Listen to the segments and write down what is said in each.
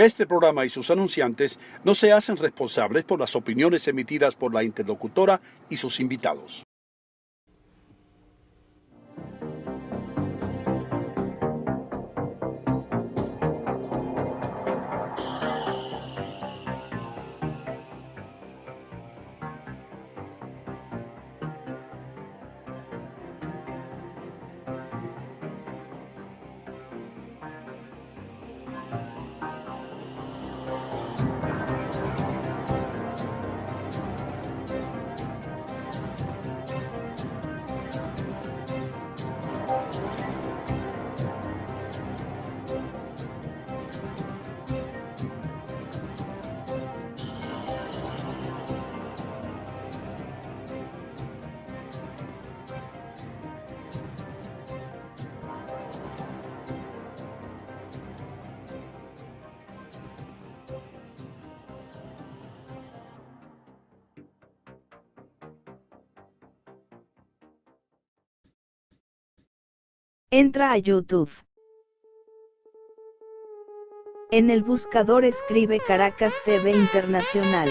Este programa y sus anunciantes no se hacen responsables por las opiniones emitidas por la interlocutora y sus invitados. Entra a YouTube. En el buscador escribe Caracas TV Internacional.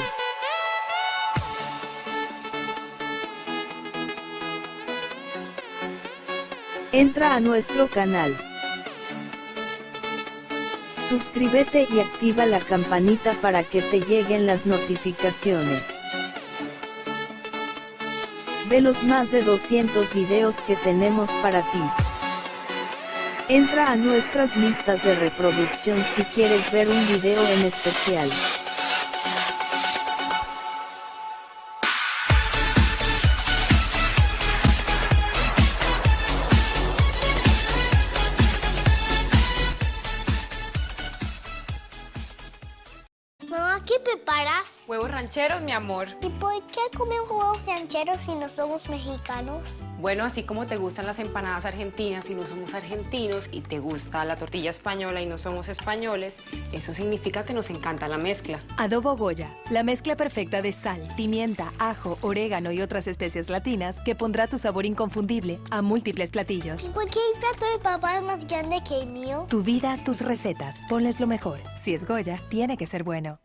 Entra a nuestro canal. Suscríbete y activa la campanita para que te lleguen las notificaciones. Ve los más de 200 videos que tenemos para ti. Entra a nuestras listas de reproducción si quieres ver un video en especial. Mamá, ¿qué preparas? Huevos rancheros, mi amor. ¿Y por qué comemos huevos rancheros si no somos mexicanos? Bueno, así como te gustan las empanadas argentinas y no somos argentinos, y te gusta la tortilla española y no somos españoles, eso significa que nos encanta la mezcla. Adobo Goya, la mezcla perfecta de sal, pimienta, ajo, orégano y otras especias latinas que pondrá tu sabor inconfundible a múltiples platillos. ¿Y por qué el plato de papá es más grande que el mío? Tu vida, tus recetas, ponles lo mejor. Si es Goya, tiene que ser bueno.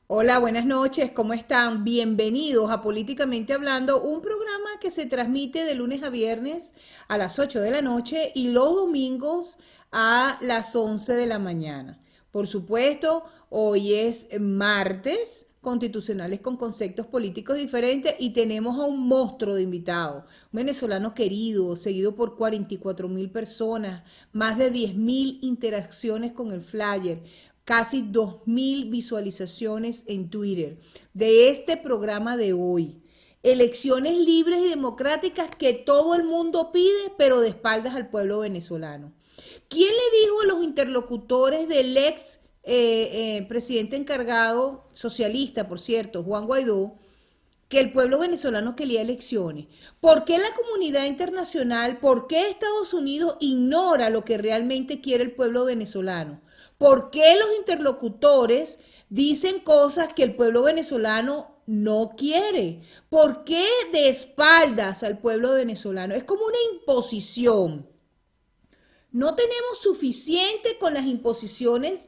Hola, buenas noches, ¿cómo están? Bienvenidos a Políticamente Hablando, un programa que se transmite de lunes a viernes a las 8 de la noche y los domingos a las 11 de la mañana. Por supuesto, hoy es martes, constitucionales con conceptos políticos diferentes y tenemos a un monstruo de invitado, un venezolano querido, seguido por 44,000 personas, más de 10,000 interacciones con el flyer, casi 2,000 visualizaciones en Twitter de este programa de hoy. Elecciones libres y democráticas que todo el mundo pide, pero de espaldas al pueblo venezolano. ¿Quién le dijo a los interlocutores del ex presidente encargado, socialista, por cierto, Juan Guaidó, que el pueblo venezolano quería elecciones? ¿Por qué la comunidad internacional, por qué Estados Unidos ignora lo que realmente quiere el pueblo venezolano? ¿Por qué los interlocutores dicen cosas que el pueblo venezolano no quiere? ¿Por qué de espaldas al pueblo venezolano? Es como una imposición. No tenemos suficiente con las imposiciones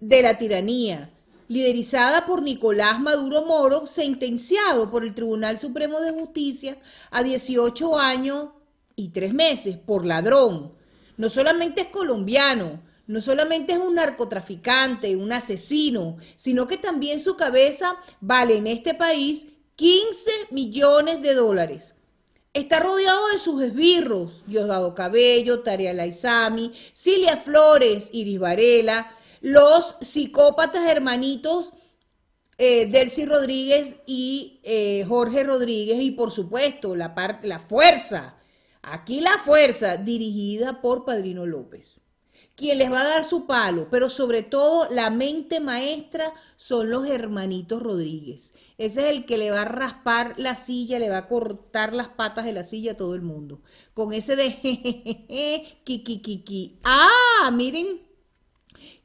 de la tiranía, liderizada por Nicolás Maduro Moro, sentenciado por el Tribunal Supremo de Justicia a 18 años y 3 meses por ladrón. No solamente es colombiano, no solamente es un narcotraficante, un asesino, sino que también su cabeza vale en este país 15 millones de dólares. Está rodeado de sus esbirros, Diosdado Cabello, Tarea Laizami, Cilia Flores, Iris Varela, los psicópatas hermanitos Delcy Rodríguez y Jorge Rodríguez, y por supuesto la fuerza, aquí la fuerza dirigida por Padrino López, quien les va a dar su palo, pero sobre todo la mente maestra son los hermanitos Rodríguez. Ese es el que le va a raspar la silla, le va a cortar las patas de la silla a todo el mundo. Con ese de jejeje, kikikiki. Ah, miren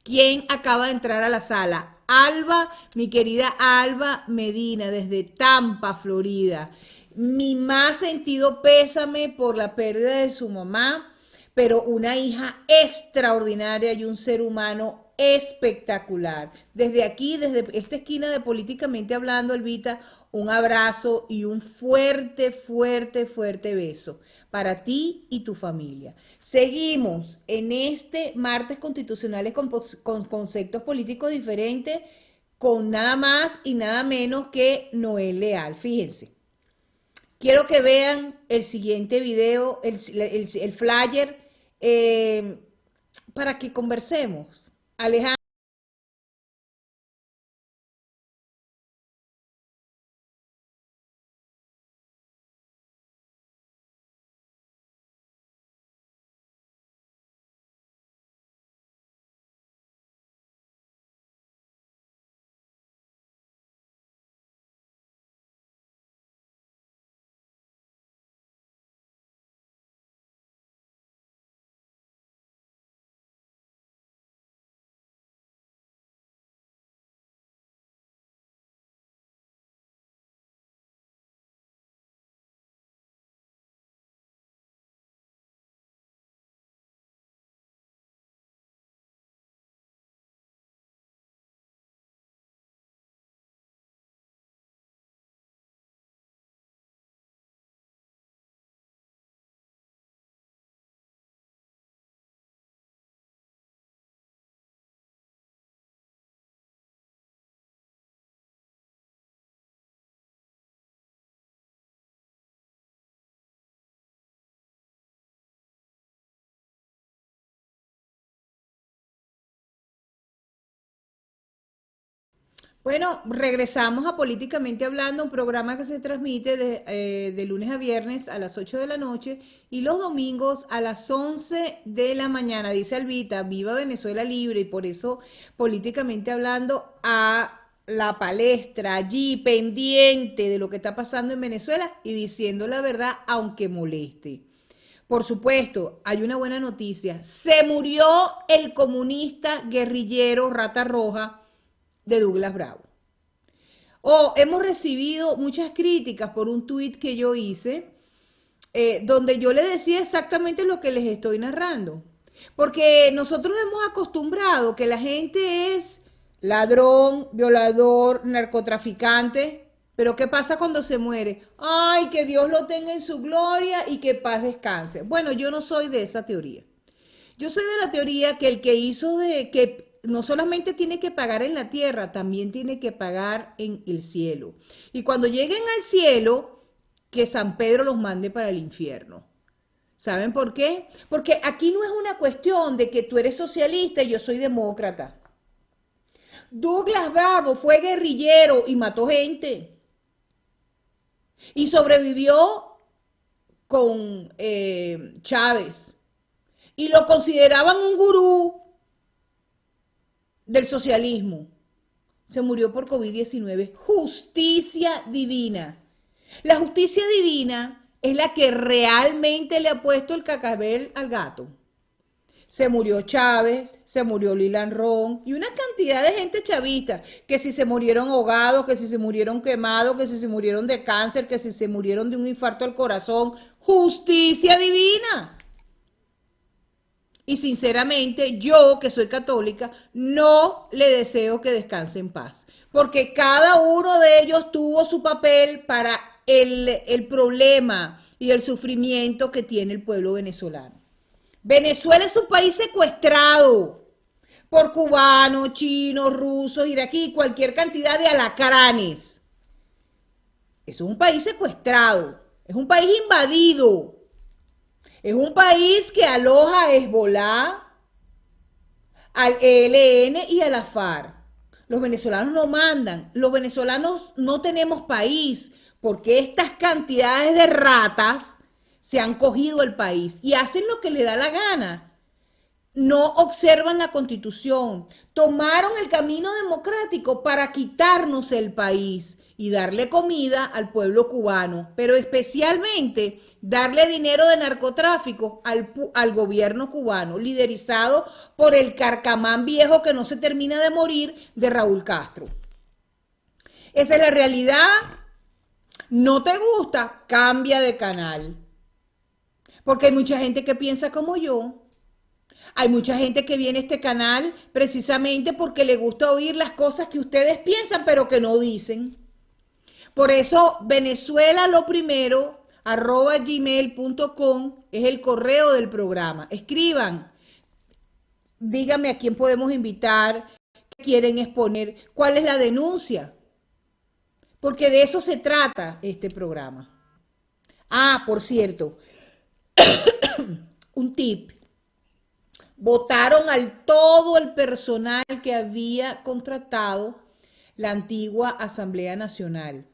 quién acaba de entrar a la sala. Alba, mi querida Alba Medina, desde Tampa, Florida. Mi más sentido pésame por la pérdida de su mamá, pero una hija extraordinaria y un ser humano espectacular. Desde aquí, desde esta esquina de Políticamente Hablando, Elvita, un abrazo y un fuerte, fuerte, fuerte beso para ti y tu familia. Seguimos en este martes constitucionales con conceptos políticos diferentes, con nada más y nada menos que Noel Leal. Fíjense. Quiero que vean el siguiente video, el flyer, para que conversemos. Alejandro. Bueno, regresamos a Políticamente Hablando, un programa que se transmite de lunes a viernes a las 8 de la noche y los domingos a las 11 de la mañana. Dice Albita, viva Venezuela libre, y por eso Políticamente Hablando a la palestra, allí pendiente de lo que está pasando en Venezuela y diciendo la verdad, aunque moleste. Por supuesto, hay una buena noticia. Se murió el comunista guerrillero Rata Roja de Douglas Bravo. Hemos recibido muchas críticas por un tuit que yo hice, donde yo le decía exactamente lo que les estoy narrando. Porque nosotros hemos acostumbrado que la gente es ladrón, violador, narcotraficante. Pero ¿qué pasa cuando se muere? Ay, que Dios lo tenga en su gloria y que paz descanse. Bueno, yo no soy de esa teoría. Yo soy de la teoría que el que hizo que no solamente tiene que pagar en la tierra, también tiene que pagar en el cielo. Y cuando lleguen al cielo, que San Pedro los mande para el infierno. ¿Saben por qué? Porque aquí no es una cuestión de que tú eres socialista y yo soy demócrata. Douglas Bravo fue guerrillero y mató gente. Y sobrevivió con Chávez. Y lo consideraban un gurú del socialismo. Se murió por COVID-19. Justicia divina. La justicia divina es la que realmente le ha puesto el cacabel al gato. Se murió Chávez, se murió Lilan Ron y una cantidad de gente chavista, que si se murieron ahogados, que si se murieron quemados, que si se murieron de cáncer, que si se murieron de un infarto al corazón. Justicia divina. Y sinceramente, yo que soy católica, no le deseo que descanse en paz. Porque cada uno de ellos tuvo su papel para el problema y el sufrimiento que tiene el pueblo venezolano. Venezuela es un país secuestrado por cubanos, chinos, rusos, iraquíes, cualquier cantidad de alacranes. Es un país secuestrado, es un país invadido. Es un país que aloja a Hezbolá, al ELN y a la FARC. Los venezolanos no mandan, los venezolanos no tenemos país, porque estas cantidades de ratas se han cogido el país y hacen lo que les da la gana. No observan la Constitución, tomaron el camino democrático para quitarnos el país y darle comida al pueblo cubano, pero especialmente darle dinero de narcotráfico al gobierno cubano, liderizado por el carcamán viejo que no se termina de morir de Raúl Castro. Esa es la realidad. ¿No te gusta? Cambia de canal. Porque hay mucha gente que piensa como yo. Hay mucha gente que viene a este canal precisamente porque le gusta oír las cosas que ustedes piensan pero que no dicen. Por eso Venezuela lo primero @gmail.com es el correo del programa. Escriban, díganme a quién podemos invitar, qué quieren exponer, cuál es la denuncia, porque de eso se trata este programa. Ah, por cierto, un tip. Votaron todo el personal que había contratado la antigua Asamblea Nacional,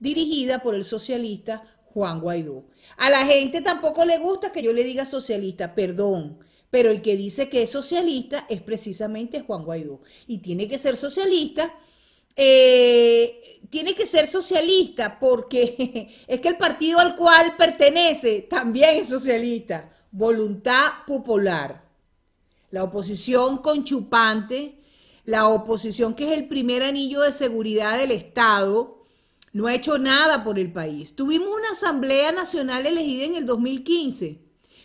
dirigida por el socialista Juan Guaidó. A la gente tampoco le gusta que yo le diga socialista, perdón, pero el que dice que es socialista es precisamente Juan Guaidó. Y tiene que ser socialista, porque es que el partido al cual pertenece también es socialista. Voluntad Popular. La oposición conchupante, la oposición que es el primer anillo de seguridad del Estado, no ha hecho nada por el país. Tuvimos una Asamblea Nacional elegida en el 2015.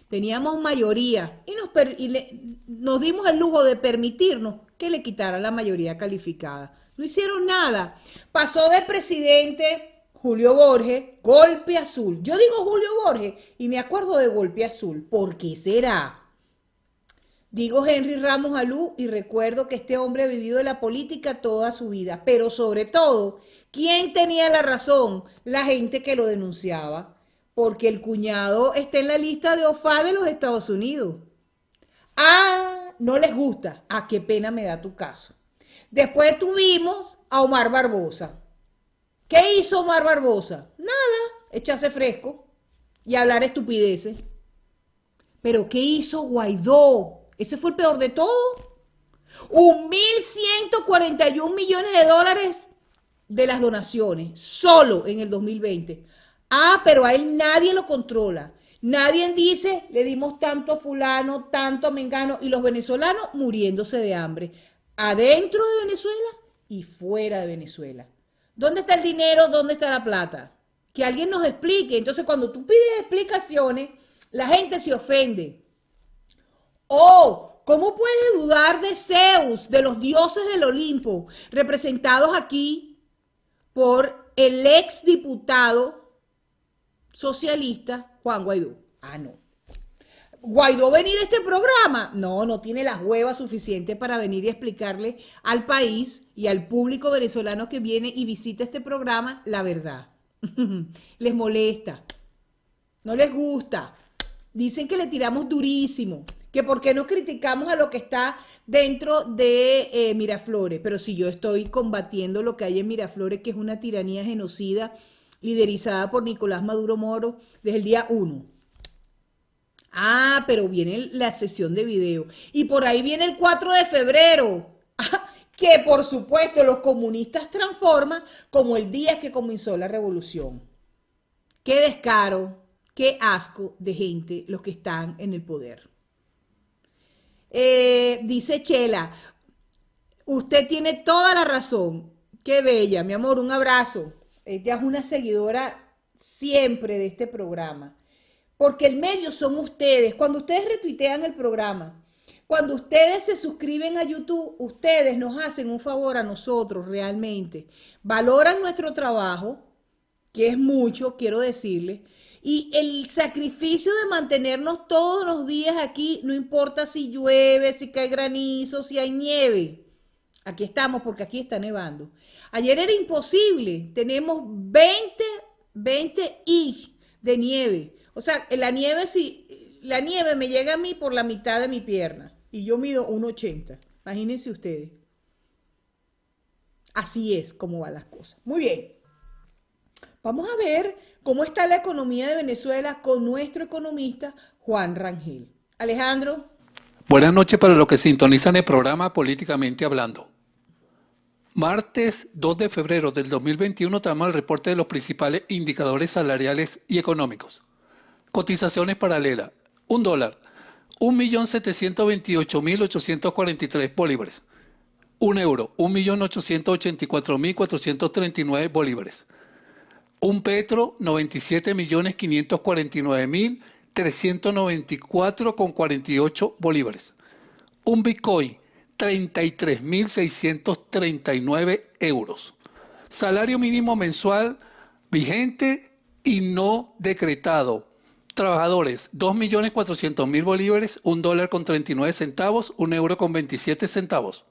Teníamos mayoría y nos dimos el lujo de permitirnos que le quitaran la mayoría calificada. No hicieron nada. Pasó de presidente Julio Borges, golpe azul. Yo digo Julio Borges y me acuerdo de golpe azul. ¿Por qué será? Digo Henry Ramos Alú y recuerdo que este hombre ha vivido de la política toda su vida, pero sobre todo, ¿quién tenía la razón? La gente que lo denunciaba, porque el cuñado está en la lista de OFA de los Estados Unidos. Ah, no les gusta. Ah, qué pena me da tu caso. Después tuvimos a Omar Barbosa. ¿Qué hizo Omar Barbosa? Nada, echarse fresco y hablar estupideces. Pero ¿qué hizo Guaidó? Ese fue el peor de todo. 1.141 millones de dólares de las donaciones, solo en el 2020. Ah, pero a él nadie lo controla. Nadie dice, le dimos tanto a fulano, tanto a mengano, y los venezolanos muriéndose de hambre. Adentro de Venezuela y fuera de Venezuela. ¿Dónde está el dinero? ¿Dónde está la plata? Que alguien nos explique. Entonces, cuando tú pides explicaciones, la gente se ofende. Oh, ¿cómo puedes dudar de Zeus, de los dioses del Olimpo, representados aquí por el exdiputado socialista Juan Guaidó? Ah, no. ¿Guaidó venir a este programa? No, no tiene las huevas suficientes para venir y explicarle al país y al público venezolano que viene y visita este programa la verdad. Les molesta, no les gusta. Dicen que le tiramos durísimo, que por qué no criticamos a lo que está dentro de Miraflores. Pero si yo estoy combatiendo lo que hay en Miraflores, que es una tiranía genocida liderizada por Nicolás Maduro Moro desde el día 1. Ah, pero viene la sesión de video. Y por ahí viene el 4 de febrero. Que por supuesto los comunistas transforman como el día que comenzó la revolución. Qué descaro, qué asco de gente los que están en el poder. Dice Chela, usted tiene toda la razón. Qué bella, mi amor, un abrazo. Ella es una seguidora siempre de este programa. Porque el medio son ustedes. Cuando ustedes retuitean el programa, cuando ustedes se suscriben a YouTube, ustedes nos hacen un favor a nosotros realmente. Valoran nuestro trabajo, que es mucho, quiero decirles. Y el sacrificio de mantenernos todos los días aquí, no importa si llueve, si cae granizo, si hay nieve. Aquí estamos porque aquí está nevando. Ayer era imposible, tenemos 20 inch de nieve. O sea, la nieve me llega a mí por la mitad de mi pierna y yo mido 1,80. Imagínense ustedes. Así es como van las cosas. Muy bien. Vamos a ver cómo está la economía de Venezuela con nuestro economista Juan Rangel. Alejandro. Buenas noches para los que sintonizan el programa Políticamente Hablando. Martes 2 de febrero del 2021 traemos el reporte de los principales indicadores salariales y económicos. Cotizaciones paralelas. $1, 1.728.843 bolívares. €1, 1.884.439 bolívares. Un petro, 97.549.000 394,48 bolívares. Un Bitcoin, 33.639 euros. Salario mínimo mensual vigente y no decretado. Trabajadores, 2.400.000 bolívares, $1 con 39 centavos, €1 con 27 centavos.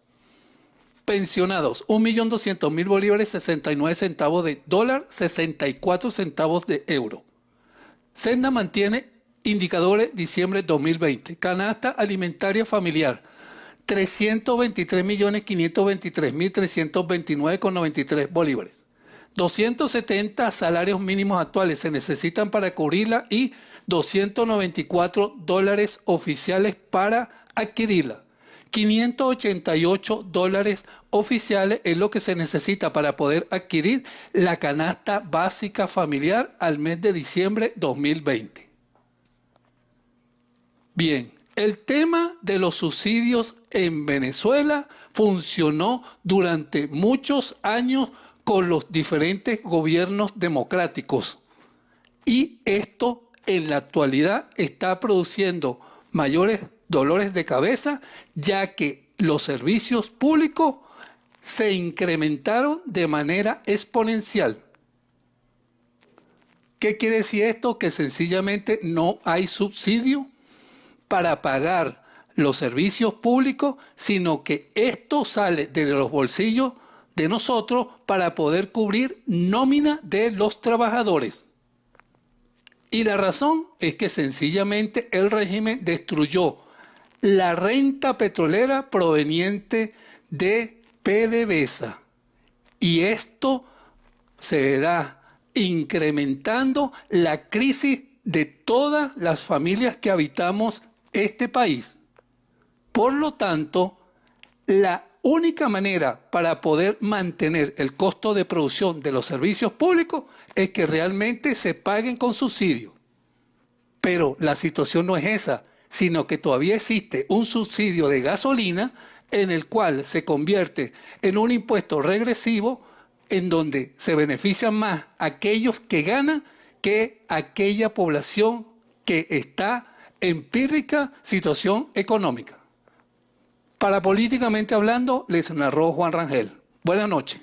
Pensionados, 1.200.000 bolívares, 69 centavos de dólar, 64 centavos de euro. Senda mantiene indicadores diciembre 2020. Canasta alimentaria familiar, 323.523.329,93 bolívares. 270 salarios mínimos actuales se necesitan para cubrirla y $294 oficiales para adquirirla. $588 oficiales es lo que se necesita para poder adquirir la canasta básica familiar al mes de diciembre 2020. Bien, el tema de los subsidios en Venezuela funcionó durante muchos años con los diferentes gobiernos democráticos y esto en la actualidad está produciendo mayores dolores de cabeza, ya que los servicios públicos se incrementaron de manera exponencial. ¿Qué quiere decir esto? Que sencillamente no hay subsidio para pagar los servicios públicos, sino que esto sale de los bolsillos de nosotros para poder cubrir nómina de los trabajadores. Y la razón es que sencillamente el régimen destruyó la renta petrolera proveniente de PDVSA. Y esto se irá incrementando la crisis de todas las familias que habitamos este país. Por lo tanto, la única manera para poder mantener el costo de producción de los servicios públicos es que realmente se paguen con subsidio. Pero la situación no es esa, sino que todavía existe un subsidio de gasolina en el cual se convierte en un impuesto regresivo en donde se benefician más aquellos que ganan que aquella población que está en pírrica situación económica. Para Políticamente Hablando, les narró Juan Rangel. Buenas noches.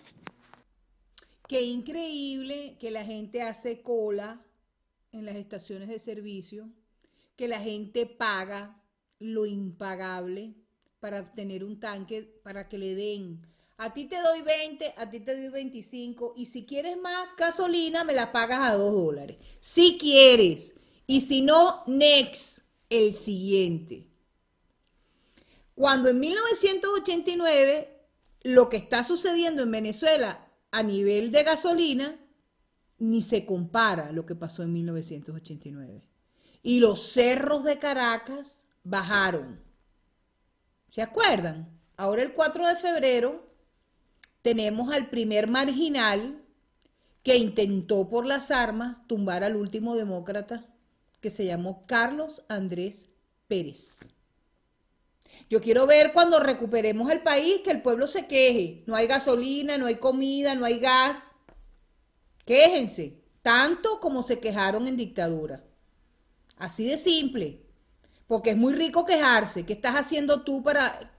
Qué increíble que la gente hace cola en las estaciones de servicio, que la gente paga lo impagable para obtener un tanque, para que le den. A ti te doy 20, a ti te doy 25, y si quieres más gasolina, me la pagas a $2. Si quieres, y si no, next, el siguiente. Cuando en 1989, lo que está sucediendo en Venezuela a nivel de gasolina, ni se compara a lo que pasó en 1989. Y los cerros de Caracas bajaron. ¿Se acuerdan? Ahora el 4 de febrero tenemos al primer marginal que intentó por las armas tumbar al último demócrata, que se llamó Carlos Andrés Pérez. Yo quiero ver cuando recuperemos el país que el pueblo se queje. No hay gasolina, no hay comida, no hay gas. Quéjense, tanto como se quejaron en dictadura. Así de simple. Porque es muy rico quejarse. ¿Qué estás haciendo tú para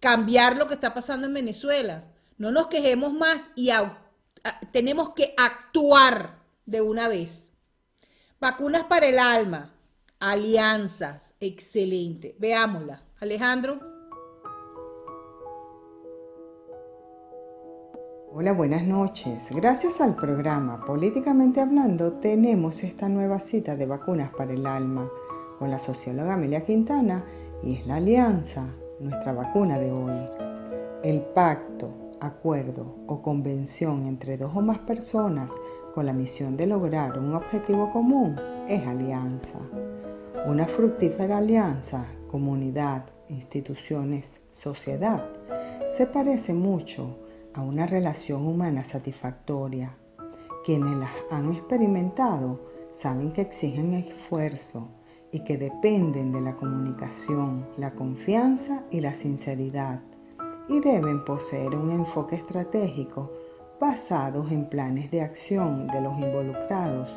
cambiar lo que está pasando en Venezuela? No nos quejemos más y tenemos que actuar de una vez. Vacunas para el alma, alianzas, excelente. Veámosla. Alejandro. Hola, buenas noches. Gracias al programa Políticamente Hablando tenemos esta nueva cita de vacunas para el alma con la socióloga Amelia Quintana y es la alianza, nuestra vacuna de hoy. El pacto, acuerdo o convención entre dos o más personas con la misión de lograr un objetivo común es alianza. Una fructífera alianza, comunidad, instituciones, sociedad, se parece mucho a una relación humana satisfactoria. Quienes las han experimentado saben que exigen esfuerzo y que dependen de la comunicación, la confianza y la sinceridad, y deben poseer un enfoque estratégico basados en planes de acción de los involucrados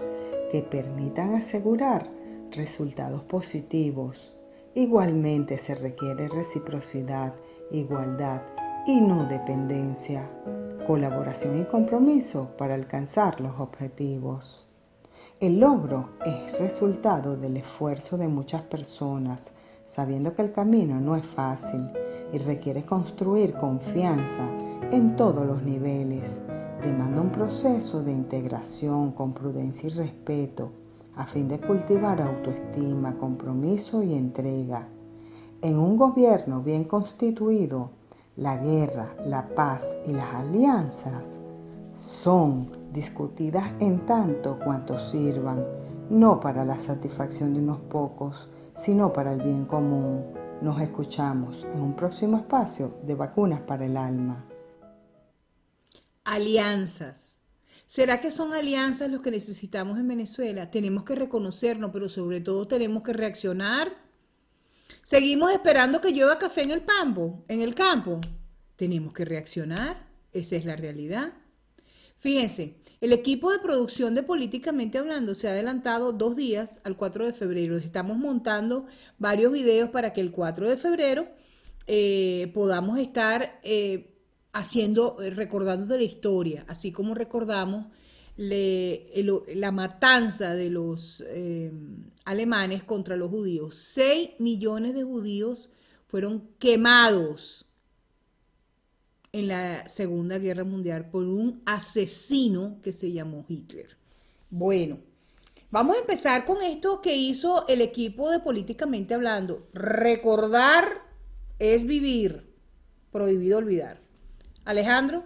que permitan asegurar resultados positivos. Igualmente se requiere reciprocidad, igualdad y no dependencia, colaboración y compromiso para alcanzar los objetivos. El logro es resultado del esfuerzo de muchas personas, sabiendo que el camino no es fácil y requiere construir confianza en todos los niveles. Demanda un proceso de integración con prudencia y respeto, a fin de cultivar autoestima, compromiso y entrega. En un gobierno bien constituido, la guerra, la paz y las alianzas son discutidas en tanto cuanto sirvan, no para la satisfacción de unos pocos, sino para el bien común. Nos escuchamos en un próximo espacio de Vacunas para el Alma. Alianzas. ¿Será que son alianzas los que necesitamos en Venezuela? Tenemos que reconocernos, pero sobre todo tenemos que reaccionar. Seguimos esperando que llueva café en el campo. Tenemos que reaccionar. Esa es la realidad. Fíjense, el equipo de producción de Políticamente Hablando se ha adelantado 2 días al 4 de febrero. Estamos montando varios videos para que el 4 de febrero podamos estar recordando de la historia, así como recordamos la matanza de los alemanes contra los judíos. 6 millones de judíos fueron quemados en la Segunda Guerra Mundial por un asesino que se llamó Hitler. Bueno, vamos a empezar con esto que hizo el equipo de Políticamente Hablando. Recordar es vivir, prohibido olvidar. Alejandro.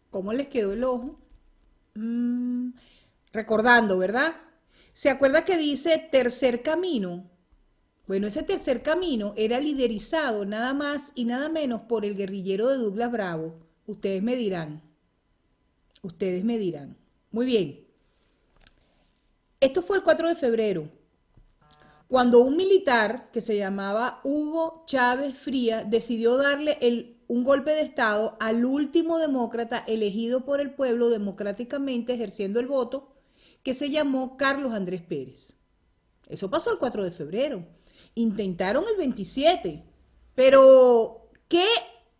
¿Cómo les quedó el ojo? Recordando, ¿verdad? ¿Se acuerda que dice tercer camino? Bueno, ese tercer camino era liderizado nada más y nada menos por el guerrillero de Douglas Bravo. Ustedes me dirán. Ustedes me dirán. Muy bien. Esto fue el 4 de febrero, cuando un militar que se llamaba Hugo Chávez Frías decidió darle un golpe de Estado al último demócrata elegido por el pueblo democráticamente ejerciendo el voto, que se llamó Carlos Andrés Pérez. Eso pasó el 4 de febrero. Intentaron el 27, pero ¿qué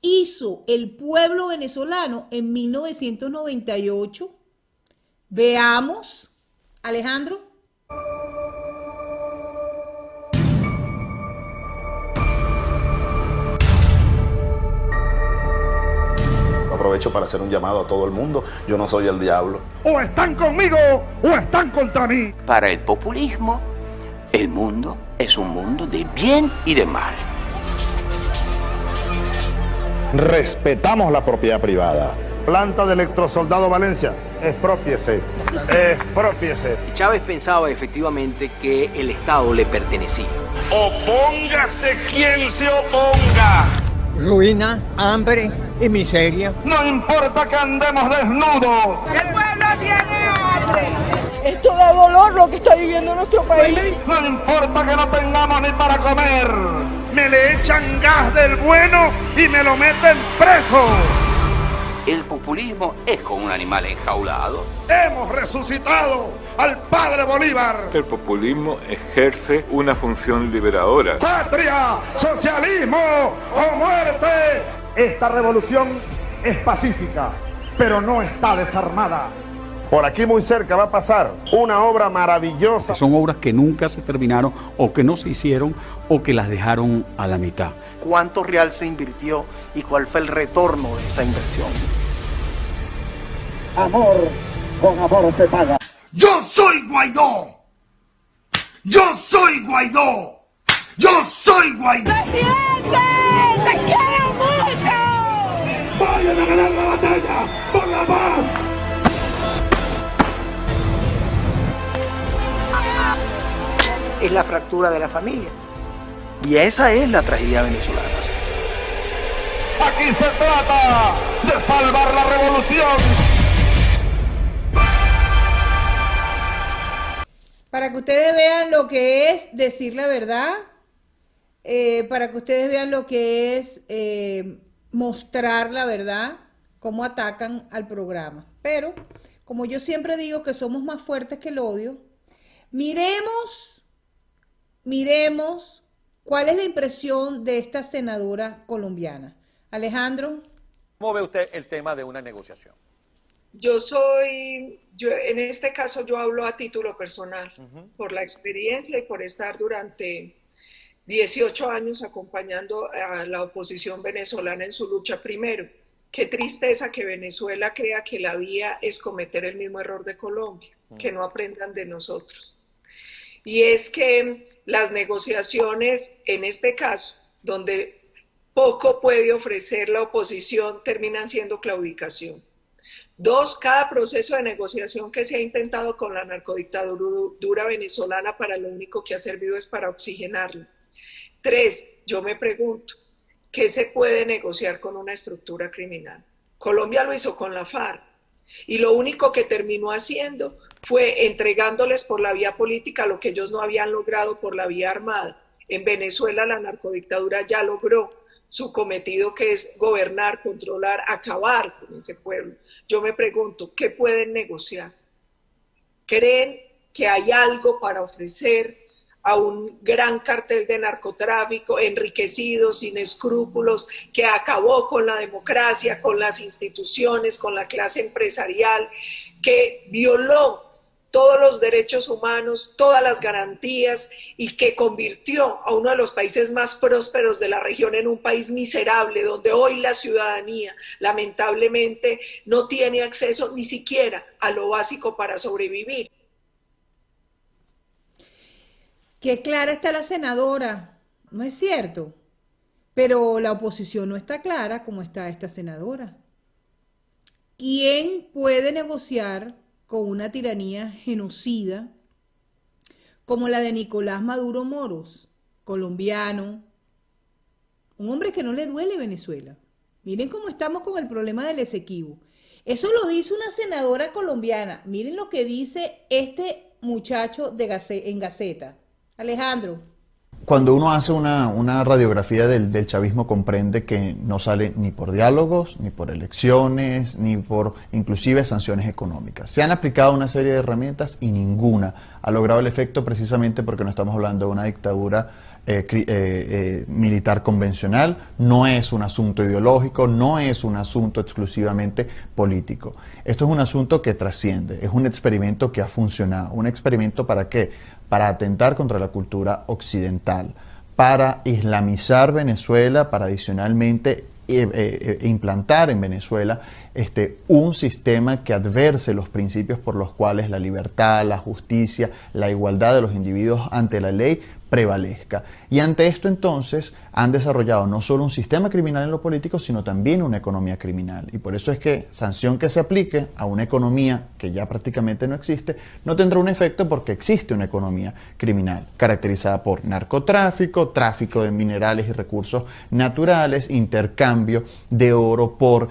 hizo el pueblo venezolano en 1998? Veamos, Alejandro. Aprovecho para hacer un llamado a todo el mundo. Yo no soy el diablo. O están conmigo o están contra mí. Para el populismo, el mundo es un mundo de bien y de mal. respetamos la propiedad privada. Planta de Electrosoldado Valencia, expropiese, expropiese. Chávez pensaba efectivamente que el Estado le pertenecía. Opóngase quien se oponga. Ruina, hambre y miseria. No importa que andemos desnudos. ¡El pueblo tiene hambre! Esto da dolor lo que está viviendo nuestro país. No importa que no tengamos ni para comer. Me le echan gas del bueno y me lo meten preso. El populismo es como un animal enjaulado. Hemos resucitado al padre Bolívar. El populismo ejerce una función liberadora. ¡Patria! ¡Socialismo! ¡O muerte! Esta revolución es pacífica, pero no está desarmada. Por aquí muy cerca va a pasar una obra maravillosa. Son obras que nunca se terminaron o que no se hicieron o que las dejaron a la mitad. ¿Cuánto real se invirtió y cuál fue el retorno de esa inversión? Amor con amor se paga. ¡Yo soy Guaidó! ¡Yo soy Guaidó! ¡Yo soy Guaidó! ¡Presidente! ¡Te quiero mucho! ¡Vayan a ganar la batalla por la paz! Es la fractura de las familias. Y esa es la tragedia venezolana. Aquí se trata de salvar la revolución. Para que ustedes vean lo que es decir la verdad, para que ustedes vean lo que es mostrar la verdad, cómo atacan al programa. Pero, como yo siempre digo que somos más fuertes que el odio, miremos cuál es la impresión de esta senadora colombiana. Alejandro. ¿Cómo ve usted el tema de una negociación? En este caso yo hablo a título personal, por la experiencia y por estar durante 18 años acompañando a la oposición venezolana en su lucha. Primero, qué tristeza que Venezuela crea que la vía es cometer el mismo error de Colombia, que no aprendan de nosotros. Y es que las negociaciones, en este caso, donde poco puede ofrecer la oposición, terminan siendo claudicación. Dos, cada proceso de negociación que se ha intentado con la narcodictadura venezolana para lo único que ha servido es para oxigenarla. Tres, yo me pregunto, ¿qué se puede negociar con una estructura criminal? Colombia lo hizo con la FARC y lo único que terminó haciendo fue entregándoles por la vía política lo que ellos no habían logrado por la vía armada. En Venezuela la narcodictadura ya logró su cometido, que es gobernar, controlar, acabar con ese pueblo. Yo me pregunto, ¿qué pueden negociar? ¿Creen que hay algo para ofrecer a un gran cartel de narcotráfico enriquecido, sin escrúpulos, que acabó con la democracia, con las instituciones, con la clase empresarial, que violó todos los derechos humanos, todas las garantías y que convirtió a uno de los países más prósperos de la región en un país miserable, donde hoy la ciudadanía lamentablemente no tiene acceso ni siquiera a lo básico para sobrevivir? Qué clara está la senadora, ¿no es cierto? Pero la oposición no está clara como está esta senadora. ¿Quién puede negociar con una tiranía genocida como la de Nicolás Maduro Moros, colombiano, un hombre que no le duele Venezuela? Miren cómo estamos con el problema del Esequibo. Eso lo dice una senadora colombiana. Miren lo que dice este muchacho en Gaceta. Alejandro. Cuando uno hace una radiografía del chavismo, comprende que no sale ni por diálogos, ni por elecciones, ni por inclusive sanciones económicas. Se han aplicado una serie de herramientas y ninguna ha logrado el efecto, precisamente porque no estamos hablando de una dictadura militar convencional. No es un asunto ideológico, no es un asunto exclusivamente político. Esto es un asunto que trasciende, es un experimento que ha funcionado. ¿Un experimento para qué? Para atentar contra la cultura occidental, para islamizar Venezuela, para adicionalmente implantar en Venezuela un sistema que adverse los principios por los cuales la libertad, la justicia, la igualdad de los individuos ante la ley prevalezca. Y ante esto entonces han desarrollado no solo un sistema criminal en lo político, sino también una economía criminal. Y por eso es que sanción que se aplique a una economía que ya prácticamente no existe, no tendrá un efecto porque existe una economía criminal, caracterizada por narcotráfico, tráfico de minerales y recursos naturales, intercambio de oro por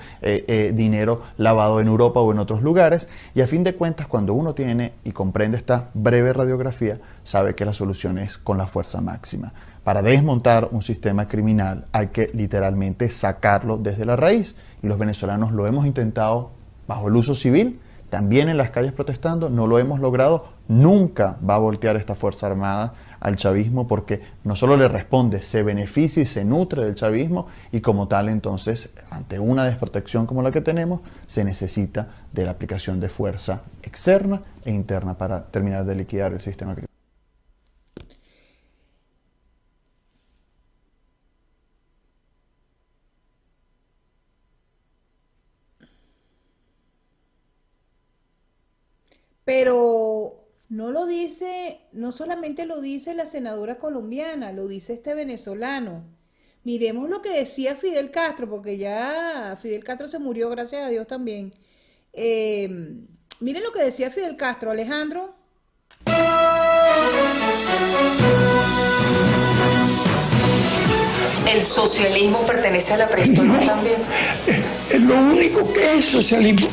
dinero lavado en Europa o en otros lugares. Y a fin de cuentas, cuando uno tiene y comprende esta breve radiografía, sabe que la solución es con la fuerza máxima. Para desmontar un sistema criminal hay que literalmente sacarlo desde la raíz, y los venezolanos lo hemos intentado bajo el uso civil, también en las calles protestando, no lo hemos logrado. Nunca va a voltear esta Fuerza Armada al chavismo, porque no solo le responde, se beneficia y se nutre del chavismo, y como tal entonces, ante una desprotección como la que tenemos, se necesita de la aplicación de fuerza externa e interna para terminar de liquidar el sistema criminal. Pero no lo dice, no solamente lo dice la senadora colombiana, lo dice este venezolano. Miremos lo que decía Fidel Castro, porque ya Fidel Castro se murió, gracias a Dios también. Miren lo que decía Fidel Castro, Alejandro. ¿El socialismo pertenece a la prehistoria también? Es lo único que es socialismo.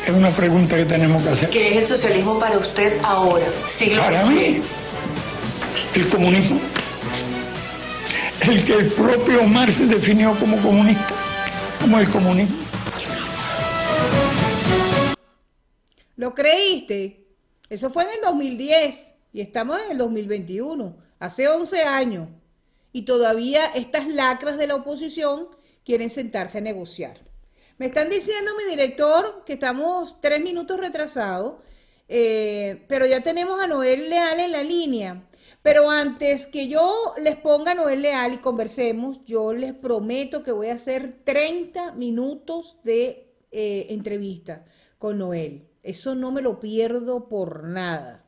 Es una pregunta que tenemos que hacer. ¿Qué es el socialismo para usted ahora? Para mí, el comunismo. El que el propio Marx definió como comunista, como el comunismo. ¿Lo creíste? Eso fue en el 2010 y estamos en el 2021, hace 11 años. Y todavía estas lacras de la oposición quieren sentarse a negociar. Me están diciendo, mi director, que estamos 3 minutos retrasados, pero ya tenemos a Noel Leal en la línea. Pero antes que yo les ponga a Noel Leal y conversemos, yo les prometo que voy a hacer 30 minutos de entrevista con Noel. Eso no me lo pierdo por nada.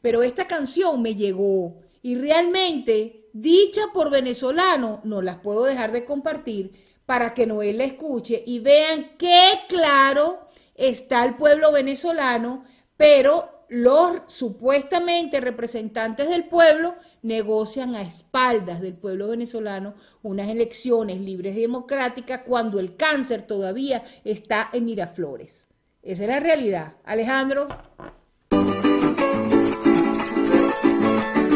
Pero esta canción me llegó y realmente, dicha por venezolano, no las puedo dejar de compartir para que Noel la escuche y vean qué claro está el pueblo venezolano, pero los supuestamente representantes del pueblo negocian a espaldas del pueblo venezolano unas elecciones libres y democráticas cuando el cáncer todavía está en Miraflores. Esa es la realidad. Alejandro.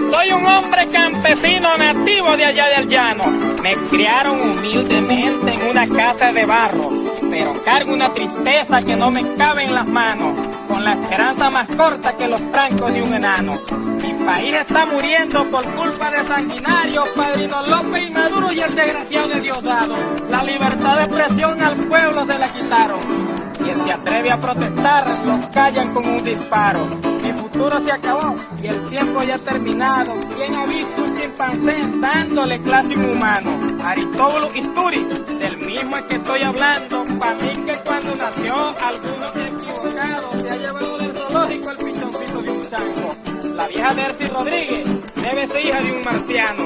Soy un hombre campesino nativo de allá del llano. Me criaron humildemente en una casa de barro, pero cargo una tristeza que no me cabe en las manos, con la esperanza más corta que los francos de un enano. Mi país está muriendo por culpa de sanguinarios, Padrino López y Maduro y el desgraciado de Diosdado. La libertad de expresión al pueblo se la quitaron. Quien se atreve a protestar, los callan con un disparo. Mi futuro se acabó y el tiempo ya ha terminado. ¿Quién ha visto un chimpancé dándole clase a un humano? Aristóbulo Isturi, del mismo es que estoy hablando. Pa' mí que cuando nació, algunos equivocados se ha llevado del zoológico el pichoncito de un chango. La vieja Dercy Rodríguez debe ser hija de un marciano.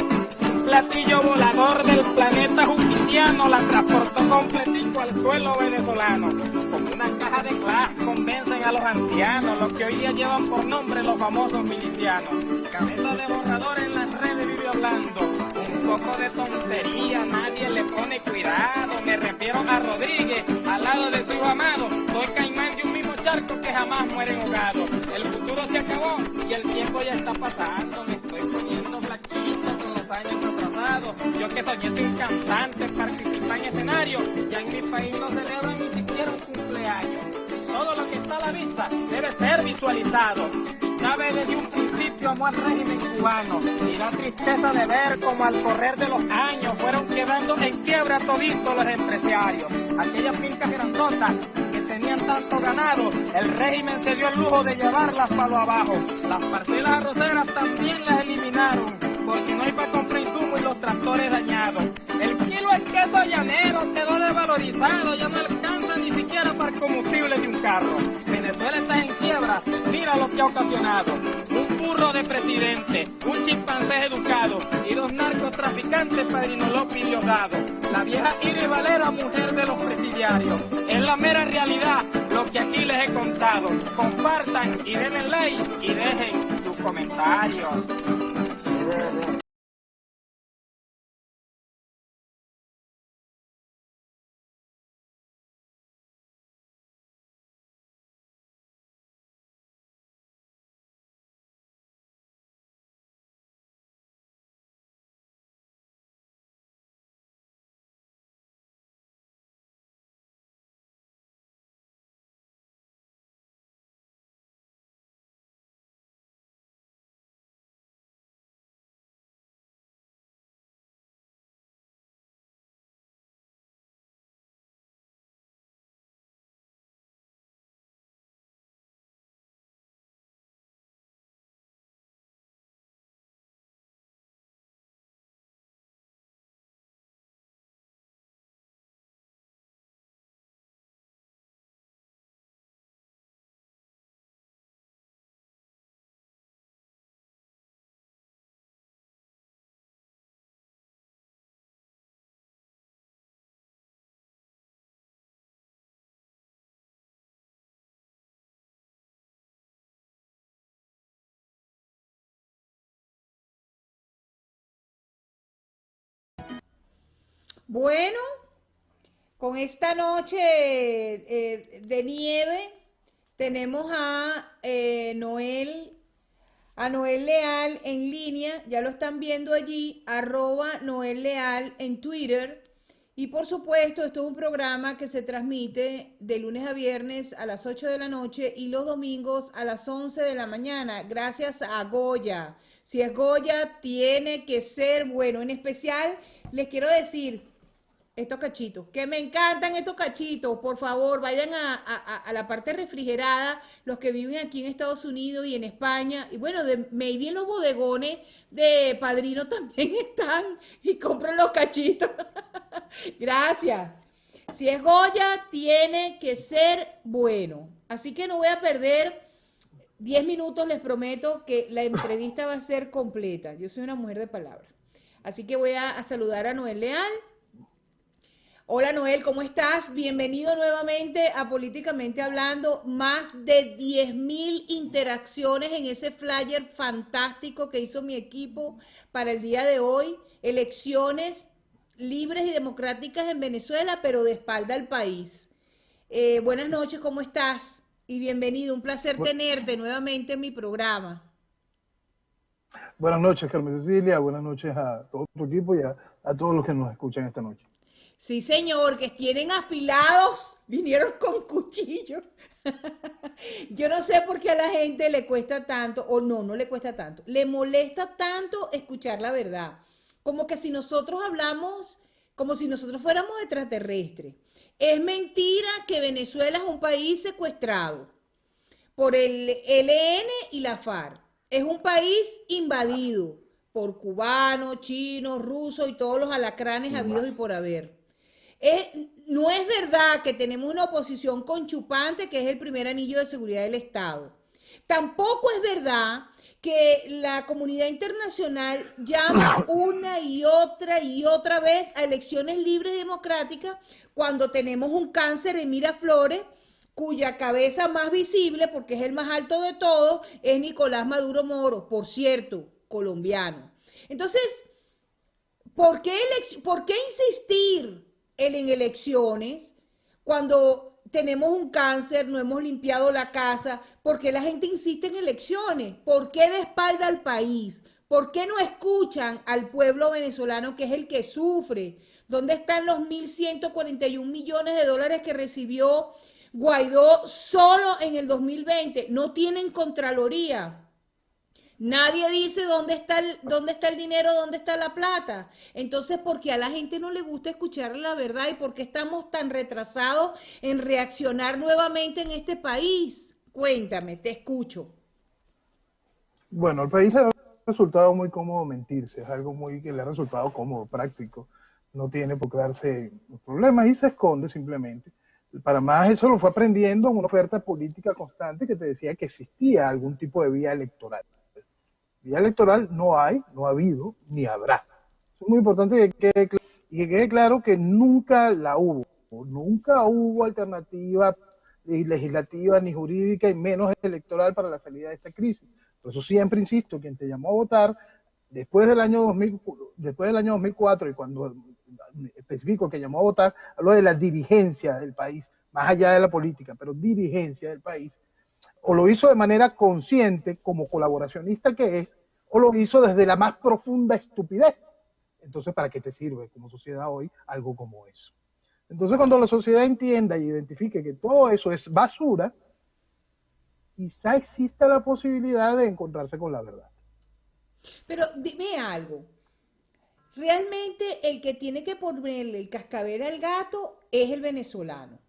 Un platillo volador del planeta jupitiano la transportó completico al suelo venezolano. Con una caja de glass convencen a los ancianos, los que hoy día llevan por nombre los famosos milicianos. Cabeza de borrador en las redes vive hablando, un poco de tontería, nadie le pone cuidado. Me refiero a Rodríguez, al lado de su hijo amado. Soy caimán de un mismo charco que jamás muere ahogado. El futuro se acabó y el tiempo ya está pasando. Me estoy poniendo flaquito con los años atrasados. Yo que soñé ser un cantante, participar en escenario, ya en mi país no celebran ni siquiera un cumpleaños. Todo lo que está a la vista debe ser visualizado. Chávez desde un principio amó al régimen cubano y la tristeza de ver como al correr de los años fueron quedando en quiebra toditos los empresarios. Aquellas fincas grandotas que tenían tanto ganado, el régimen se dio el lujo de llevarlas palo abajo. Las parcelas arroceras también las eliminaron, porque no hay para comprar insumos y los tractores dañados. El kilo de queso llanero quedó desvalorizado, ya no alcanza ni siquiera para el combustible de un carro. Venezuela está en quiebra, mira lo que ha ocasionado. Un burro de presidente, un chimpancé hombres educados y 2 narcotraficantes, Padrino López y Diosdado. La vieja Iris Valera, mujer de los presidiarios. Es la mera realidad lo que aquí les he contado. Compartan y denle like y dejen sus comentarios. Bueno, con esta noche de nieve tenemos a Noel Leal en línea, ya lo están viendo allí, @Noel Leal en Twitter. Y por supuesto, esto es un programa que se transmite de lunes a viernes a las 8 de la noche y los domingos a las 11 de la mañana, gracias a Goya. Si es Goya, tiene que ser bueno. En especial, les quiero decir, estos cachitos, que me encantan estos cachitos, por favor, vayan a la parte refrigerada, los que viven aquí en Estados Unidos y en España, y bueno, maybe en los bodegones de Padrino también están, y compren los cachitos. Gracias. Si es Goya, tiene que ser bueno. Así que no voy a perder 10 minutos, les prometo que la entrevista va a ser completa. Yo soy una mujer de palabra. Así que voy a saludar a Noel Leal. Hola Noel, ¿cómo estás? Bienvenido nuevamente a Políticamente Hablando. Más de 10.000 interacciones en ese flyer fantástico que hizo mi equipo para el día de hoy. Elecciones libres y democráticas en Venezuela, pero de espalda al país. Buenas noches, ¿cómo estás? Y bienvenido, un placer tenerte nuevamente en mi programa. Buenas noches, Carmen Cecilia, buenas noches a todo tu equipo y a todos los que nos escuchan esta noche. Sí, señor, que tienen afilados, vinieron con cuchillos. Yo no sé por qué a la gente le cuesta tanto, o no le cuesta tanto, le molesta tanto escuchar la verdad. Como que si nosotros hablamos, como si nosotros fuéramos extraterrestres. Es mentira que Venezuela es un país secuestrado por el ELN y la FARC. Es un país invadido por cubanos, chinos, rusos y todos los alacranes habidos y por haber. No es verdad que tenemos una oposición conchupante, que es el primer anillo de seguridad del Estado. Tampoco es verdad que la comunidad internacional llama una y otra vez a elecciones libres y democráticas cuando tenemos un cáncer en Miraflores, cuya cabeza más visible, porque es el más alto de todos, es Nicolás Maduro Moro, por cierto, colombiano. Entonces, ¿por qué insistir en elecciones cuando tenemos un cáncer, no hemos limpiado la casa? ¿Por qué la gente insiste en elecciones? ¿Por qué de espalda al país? ¿Por qué no escuchan al pueblo venezolano, que es el que sufre? ¿Dónde están los 1.141 millones de dólares que recibió Guaidó solo en el 2020? No tienen Contraloría. Nadie dice dónde está el dinero, dónde está la plata. Entonces, ¿por qué a la gente no le gusta escuchar la verdad y por qué estamos tan retrasados en reaccionar nuevamente en este país? Cuéntame, te escucho. Bueno, al país le ha resultado muy cómodo mentirse, es algo que le ha resultado cómodo, práctico. No tiene por qué darse problemas y se esconde simplemente. Para más, eso lo fue aprendiendo en una oferta política constante que te decía que existía algún tipo de vía electoral. Vía electoral no hay, no ha habido, ni habrá. Es muy importante que quede claro que nunca la hubo. Nunca hubo alternativa legislativa ni jurídica y menos electoral para la salida de esta crisis. Por eso siempre insisto, quien te llamó a votar después del año 2004 y cuando especifico que llamó a votar, hablo de la dirigencia del país, más allá de la política, pero dirigencia del país, o lo hizo de manera consciente como colaboracionista que es, o lo hizo desde la más profunda estupidez. Entonces, ¿para qué te sirve como sociedad hoy algo como eso? Entonces, cuando la sociedad entienda y identifique que todo eso es basura, quizá exista la posibilidad de encontrarse con la verdad. Pero dime algo. Realmente el que tiene que ponerle el cascabel al gato es el venezolano.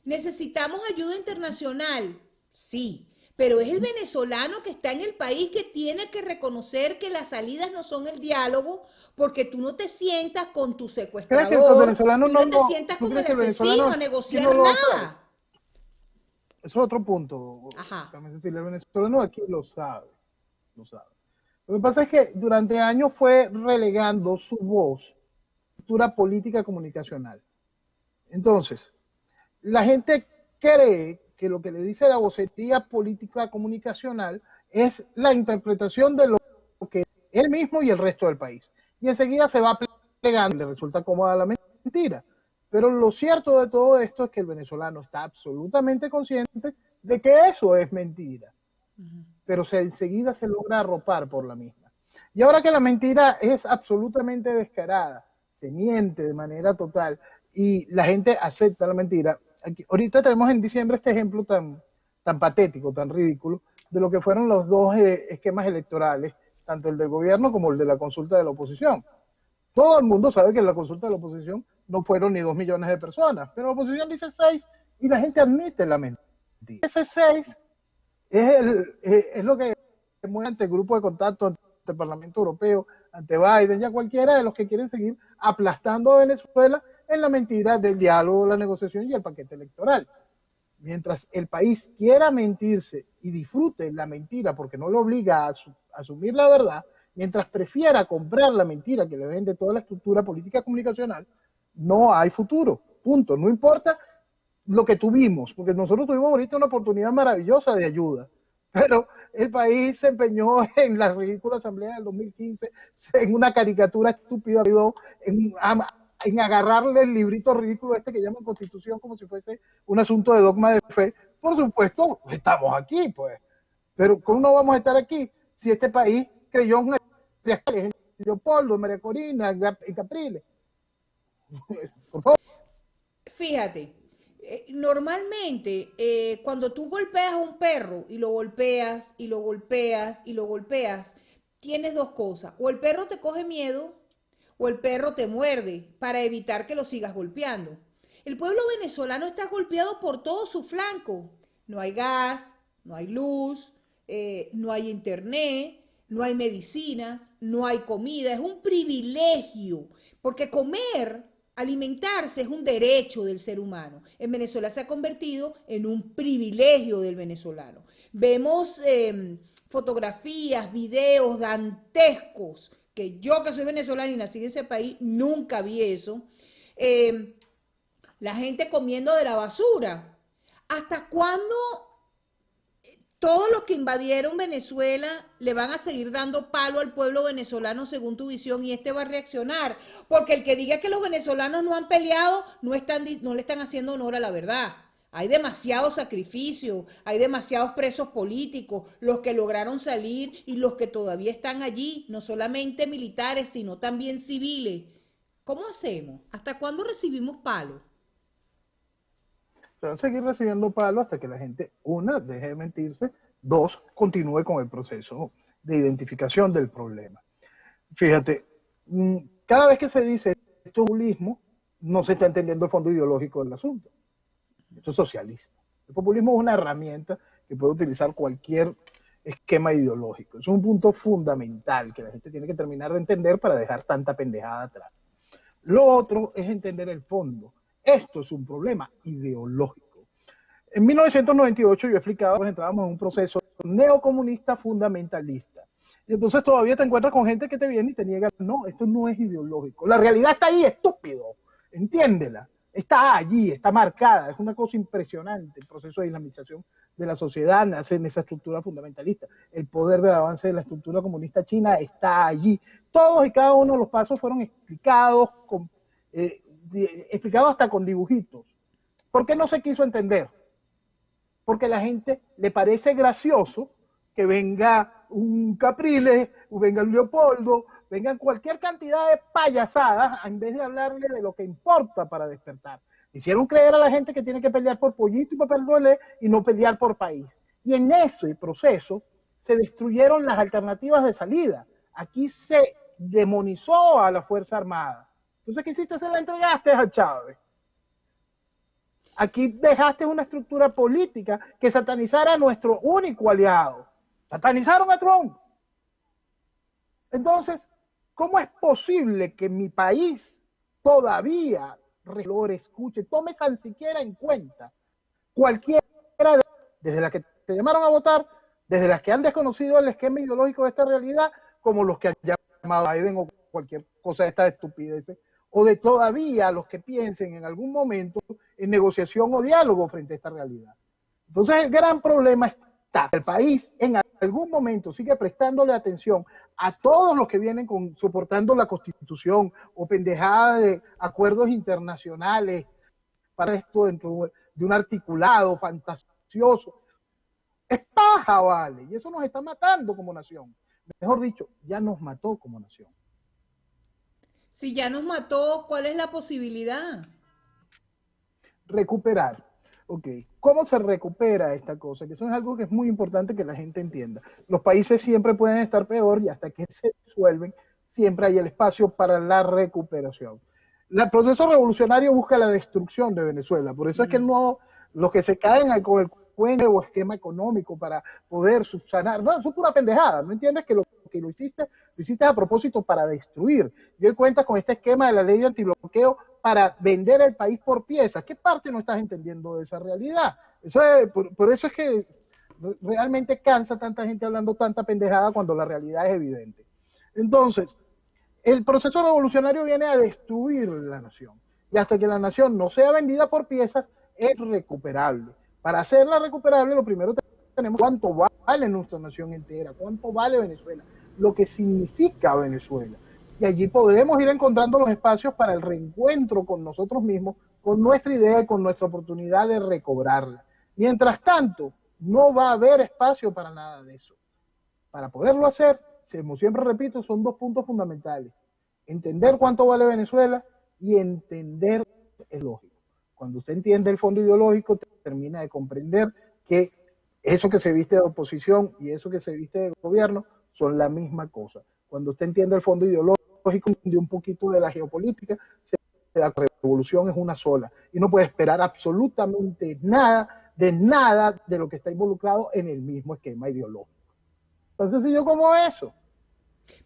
¿Necesitamos ayuda internacional? Sí. Pero es el venezolano que está en el país que tiene que reconocer que las salidas no son el diálogo, porque tú no te sientas con tu secuestrador, tú no te sientas con el asesino a negociar nada. Es otro punto. Ajá. El venezolano aquí lo sabe. Lo que pasa es que durante años fue relegando su voz a la cultura política comunicacional. Entonces, la gente cree que lo que le dice la vocería política comunicacional es la interpretación de lo que él mismo y el resto del país. Y enseguida se va plegando, le resulta cómoda la mentira. Pero lo cierto de todo esto es que el venezolano está absolutamente consciente de que eso es mentira. Pero enseguida se logra arropar por la misma. Y ahora que la mentira es absolutamente descarada, se miente de manera total y la gente acepta la mentira. Ahorita tenemos en diciembre este ejemplo tan patético, tan ridículo, de lo que fueron los dos esquemas electorales, tanto el del gobierno como el de la consulta de la oposición. Todo el mundo sabe que en la consulta de la oposición no fueron ni 2 millones de personas, pero la oposición dice 6 y la gente admite la mentira. Ese 6 es lo que mueve ante el grupo de contacto, ante el Parlamento Europeo, ante Biden, ya cualquiera de los que quieren seguir aplastando a Venezuela en la mentira del diálogo, la negociación y el paquete electoral. Mientras el país quiera mentirse y disfrute la mentira porque no lo obliga a asumir la verdad, mientras prefiera comprar la mentira que le vende toda la estructura política comunicacional, no hay futuro, punto. No importa lo que tuvimos, porque nosotros tuvimos ahorita una oportunidad maravillosa de ayuda, pero el país se empeñó en la ridícula asamblea del 2015, en una caricatura estúpida, en agarrarle el librito ridículo que llaman Constitución como si fuese un asunto de dogma de fe. Por supuesto, estamos aquí, pues. Pero ¿cómo no vamos a estar aquí si este país creyó en Leopoldo, en María Corina, en Capriles? Por favor. Fíjate, normalmente cuando tú golpeas a un perro y lo golpeas, y lo golpeas, y lo golpeas, tienes dos cosas. O el perro te coge miedo, o el perro te muerde para evitar que lo sigas golpeando. El pueblo venezolano está golpeado por todo su flanco. No hay gas, no hay luz, no hay internet, no hay medicinas, no hay comida. Es un privilegio, porque comer, alimentarse es un derecho del ser humano. En Venezuela se ha convertido en un privilegio del venezolano. Vemos fotografías, videos dantescos, que yo que soy venezolana y nací en ese país, nunca vi eso. La gente comiendo de la basura. ¿Hasta cuándo todos los que invadieron Venezuela le van a seguir dando palo al pueblo venezolano según tu visión y este va a reaccionar? Porque el que diga que los venezolanos no han peleado, no le están haciendo honor a la verdad. Hay demasiado sacrificio, hay demasiados presos políticos, los que lograron salir y los que todavía están allí, no solamente militares, sino también civiles. ¿Cómo hacemos? ¿Hasta cuándo recibimos palo? Se va a seguir recibiendo palo hasta que la gente, una, deje de mentirse, dos, continúe con el proceso de identificación del problema. Fíjate, cada vez que se dice esto es populismo, no se está entendiendo el fondo ideológico del asunto. Esto es socialismo. El populismo es una herramienta que puede utilizar cualquier esquema ideológico. Es un punto fundamental que la gente tiene que terminar de entender para dejar tanta pendejada atrás. Lo otro es entender el fondo. Esto es un problema ideológico. En 1998 yo explicaba que entrábamos en un proceso neocomunista fundamentalista. Y entonces todavía te encuentras con gente que te viene y te niega, no, esto no es ideológico. La realidad está ahí, estúpido, entiéndela. Está allí, está marcada, es una cosa impresionante. El proceso de islamización de la sociedad nace en esa estructura fundamentalista. El poder del avance de la estructura comunista china está allí. Todos y cada uno de los pasos fueron explicados, explicados hasta con dibujitos. ¿Por qué no se quiso entender? Porque a la gente le parece gracioso que venga un Capriles, venga un Leopoldo, vengan cualquier cantidad de payasadas en vez de hablarle de lo que importa para despertar. Hicieron creer a la gente que tiene que pelear por pollito y papel doble y no pelear por país. Y en ese proceso se destruyeron las alternativas de salida. Aquí se demonizó a la Fuerza Armada. Entonces, ¿qué hiciste? Se la entregaste a Chávez. Aquí dejaste una estructura política que satanizara a nuestro único aliado. Satanizaron a Trump. Entonces, ¿cómo es posible que mi país todavía escuche, tome tan siquiera en cuenta cualquiera desde las que te llamaron a votar, desde las que han desconocido el esquema ideológico de esta realidad, como los que han llamado a Biden o cualquier cosa de estas estupideces, o de todavía los que piensen en algún momento en negociación o diálogo frente a esta realidad? Entonces el gran problema está, el país en algún momento sigue prestándole atención a todos los que vienen soportando la Constitución o pendejada de acuerdos internacionales para esto dentro de un articulado fantasioso. Es paja, vale, y eso nos está matando como nación. Mejor dicho, ya nos mató como nación. Si ya nos mató, ¿cuál es la posibilidad? Recuperar. Ok, ¿cómo se recupera esta cosa? Que eso es algo que es muy importante que la gente entienda. Los países siempre pueden estar peor y hasta que se disuelven, siempre hay el espacio para la recuperación. El proceso revolucionario busca la destrucción de Venezuela, por eso es que no, los que se caen con el cuento o esquema económico para poder subsanar, no, eso es pura pendejada, ¿no entiendes? Que lo hiciste a propósito para destruir. Y hoy cuentas con este esquema de la ley de antibloqueo para vender el país por piezas. ¿Qué parte no estás entendiendo de esa realidad? Eso es, por eso es que realmente cansa tanta gente hablando tanta pendejada cuando la realidad es evidente. Entonces, el proceso revolucionario viene a destruir la nación. Y hasta que la nación no sea vendida por piezas, es recuperable. Para hacerla recuperable, lo primero tenemos cuánto vale nuestra nación entera, cuánto vale Venezuela, lo que significa Venezuela. Y allí podremos ir encontrando los espacios para el reencuentro con nosotros mismos, con nuestra idea y con nuestra oportunidad de recobrarla. Mientras tanto, no va a haber espacio para nada de eso. Para poderlo hacer, como siempre repito, son dos puntos fundamentales. Entender cuánto vale Venezuela y entender el lógico. Cuando usted entiende el fondo ideológico, termina de comprender que eso que se viste de oposición y eso que se viste de gobierno son la misma cosa. Cuando usted entiende el fondo ideológico de un poquito de la geopolítica, la revolución es una sola y no puede esperar absolutamente nada de lo que está involucrado en el mismo esquema ideológico. Tan sencillo como eso.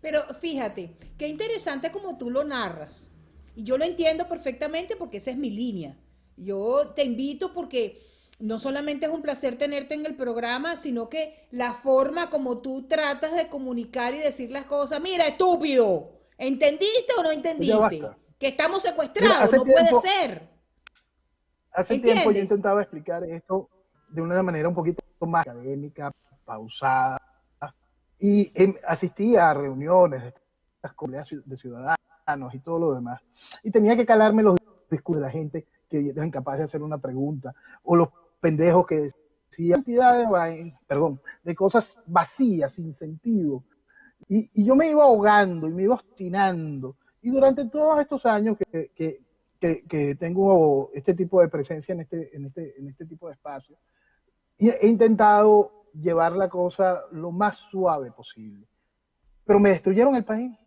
Pero fíjate, qué interesante como tú lo narras. Y yo lo entiendo perfectamente porque esa es mi línea. Yo te invito porque no solamente es un placer tenerte en el programa, sino que la forma como tú tratas de comunicar y decir las cosas, mira, estúpido, ¿entendiste o no entendiste? Que estamos secuestrados, mira, no puede ser. Hace tiempo yo intentaba explicar esto de una manera un poquito más académica, pausada, y asistía a reuniones de estas comunidades de ciudadanos y todo lo demás, y tenía que calarme los discursos de la gente que eran capaces de hacer una pregunta, o los pendejos que decían cantidad de cosas vacías, sin sentido, y yo me iba ahogando y me iba obstinando, y durante todos estos años que tengo este tipo de presencia en este tipo de espacio, he intentado llevar la cosa lo más suave posible, pero me destruyeron el país,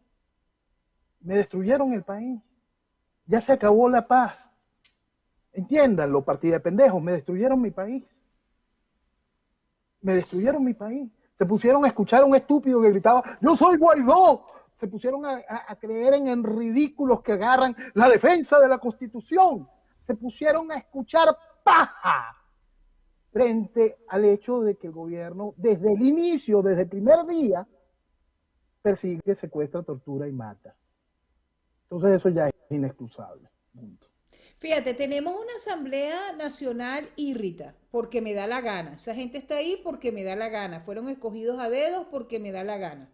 ya se acabó la paz. Entiéndanlo, partida de pendejos, me destruyeron mi país. Se pusieron a escuchar a un estúpido que gritaba, yo soy Guaidó. Se pusieron a creer en ridículos que agarran la defensa de la Constitución. Se pusieron a escuchar paja frente al hecho de que el gobierno, desde el inicio, desde el primer día, persigue, secuestra, tortura y mata. Entonces eso ya es inexcusable. Punto. Fíjate, tenemos una Asamblea Nacional írrita, porque me da la gana. Esa gente está ahí porque me da la gana. Fueron escogidos a dedos porque me da la gana.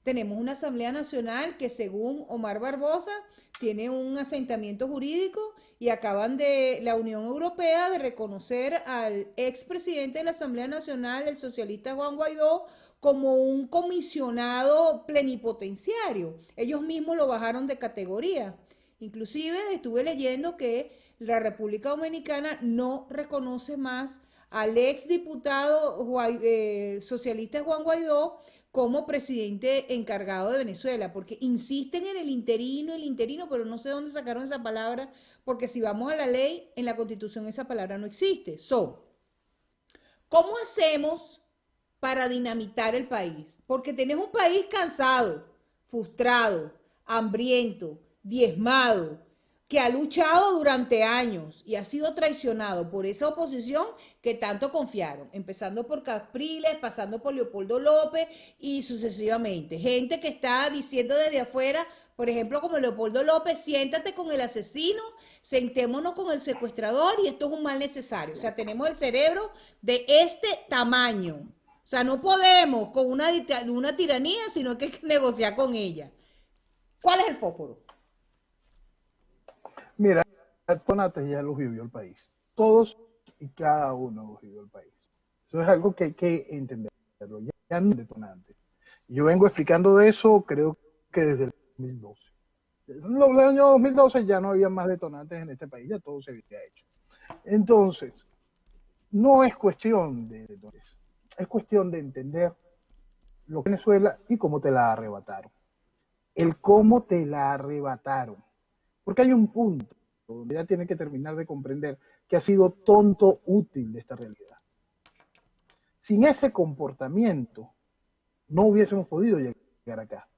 Tenemos una Asamblea Nacional que, según Omar Barbosa, tiene un asentamiento jurídico y acaban de la Unión Europea de reconocer al expresidente de la Asamblea Nacional, el socialista Juan Guaidó, como un comisionado plenipotenciario. Ellos mismos lo bajaron de categoría. Inclusive estuve leyendo que la República Dominicana no reconoce más al exdiputado socialista Juan Guaidó como presidente encargado de Venezuela, porque insisten en el interino, pero no sé dónde sacaron esa palabra, porque si vamos a la ley, en la Constitución esa palabra no existe. ¿Cómo hacemos para dinamitar el país? Porque tenés un país cansado, frustrado, hambriento, diezmado, que ha luchado durante años y ha sido traicionado por esa oposición que tanto confiaron, empezando por Capriles, pasando por Leopoldo López y sucesivamente. Gente que está diciendo desde afuera, por ejemplo, como Leopoldo López, siéntate con el asesino, sentémonos con el secuestrador y esto es un mal necesario. O sea, tenemos el cerebro de este tamaño. O sea, no podemos con una tiranía, sino que hay que negociar con ella. ¿Cuál es el fósforo? Mira, detonantes ya los vivió el país. Todos y cada uno los vivió el país. Eso es algo que hay que entenderlo. Ya no es detonante. Yo vengo explicando de eso, creo que desde el 2012. En el año 2012 ya no había más detonantes en este país, ya todo se había hecho. Entonces, no es cuestión de detonantes, es cuestión de entender lo que Venezuela y cómo te la arrebataron. El cómo te la arrebataron. Porque hay un punto donde ya tiene que terminar de comprender que ha sido tonto útil de esta realidad. Sin ese comportamiento no hubiésemos podido llegar acá.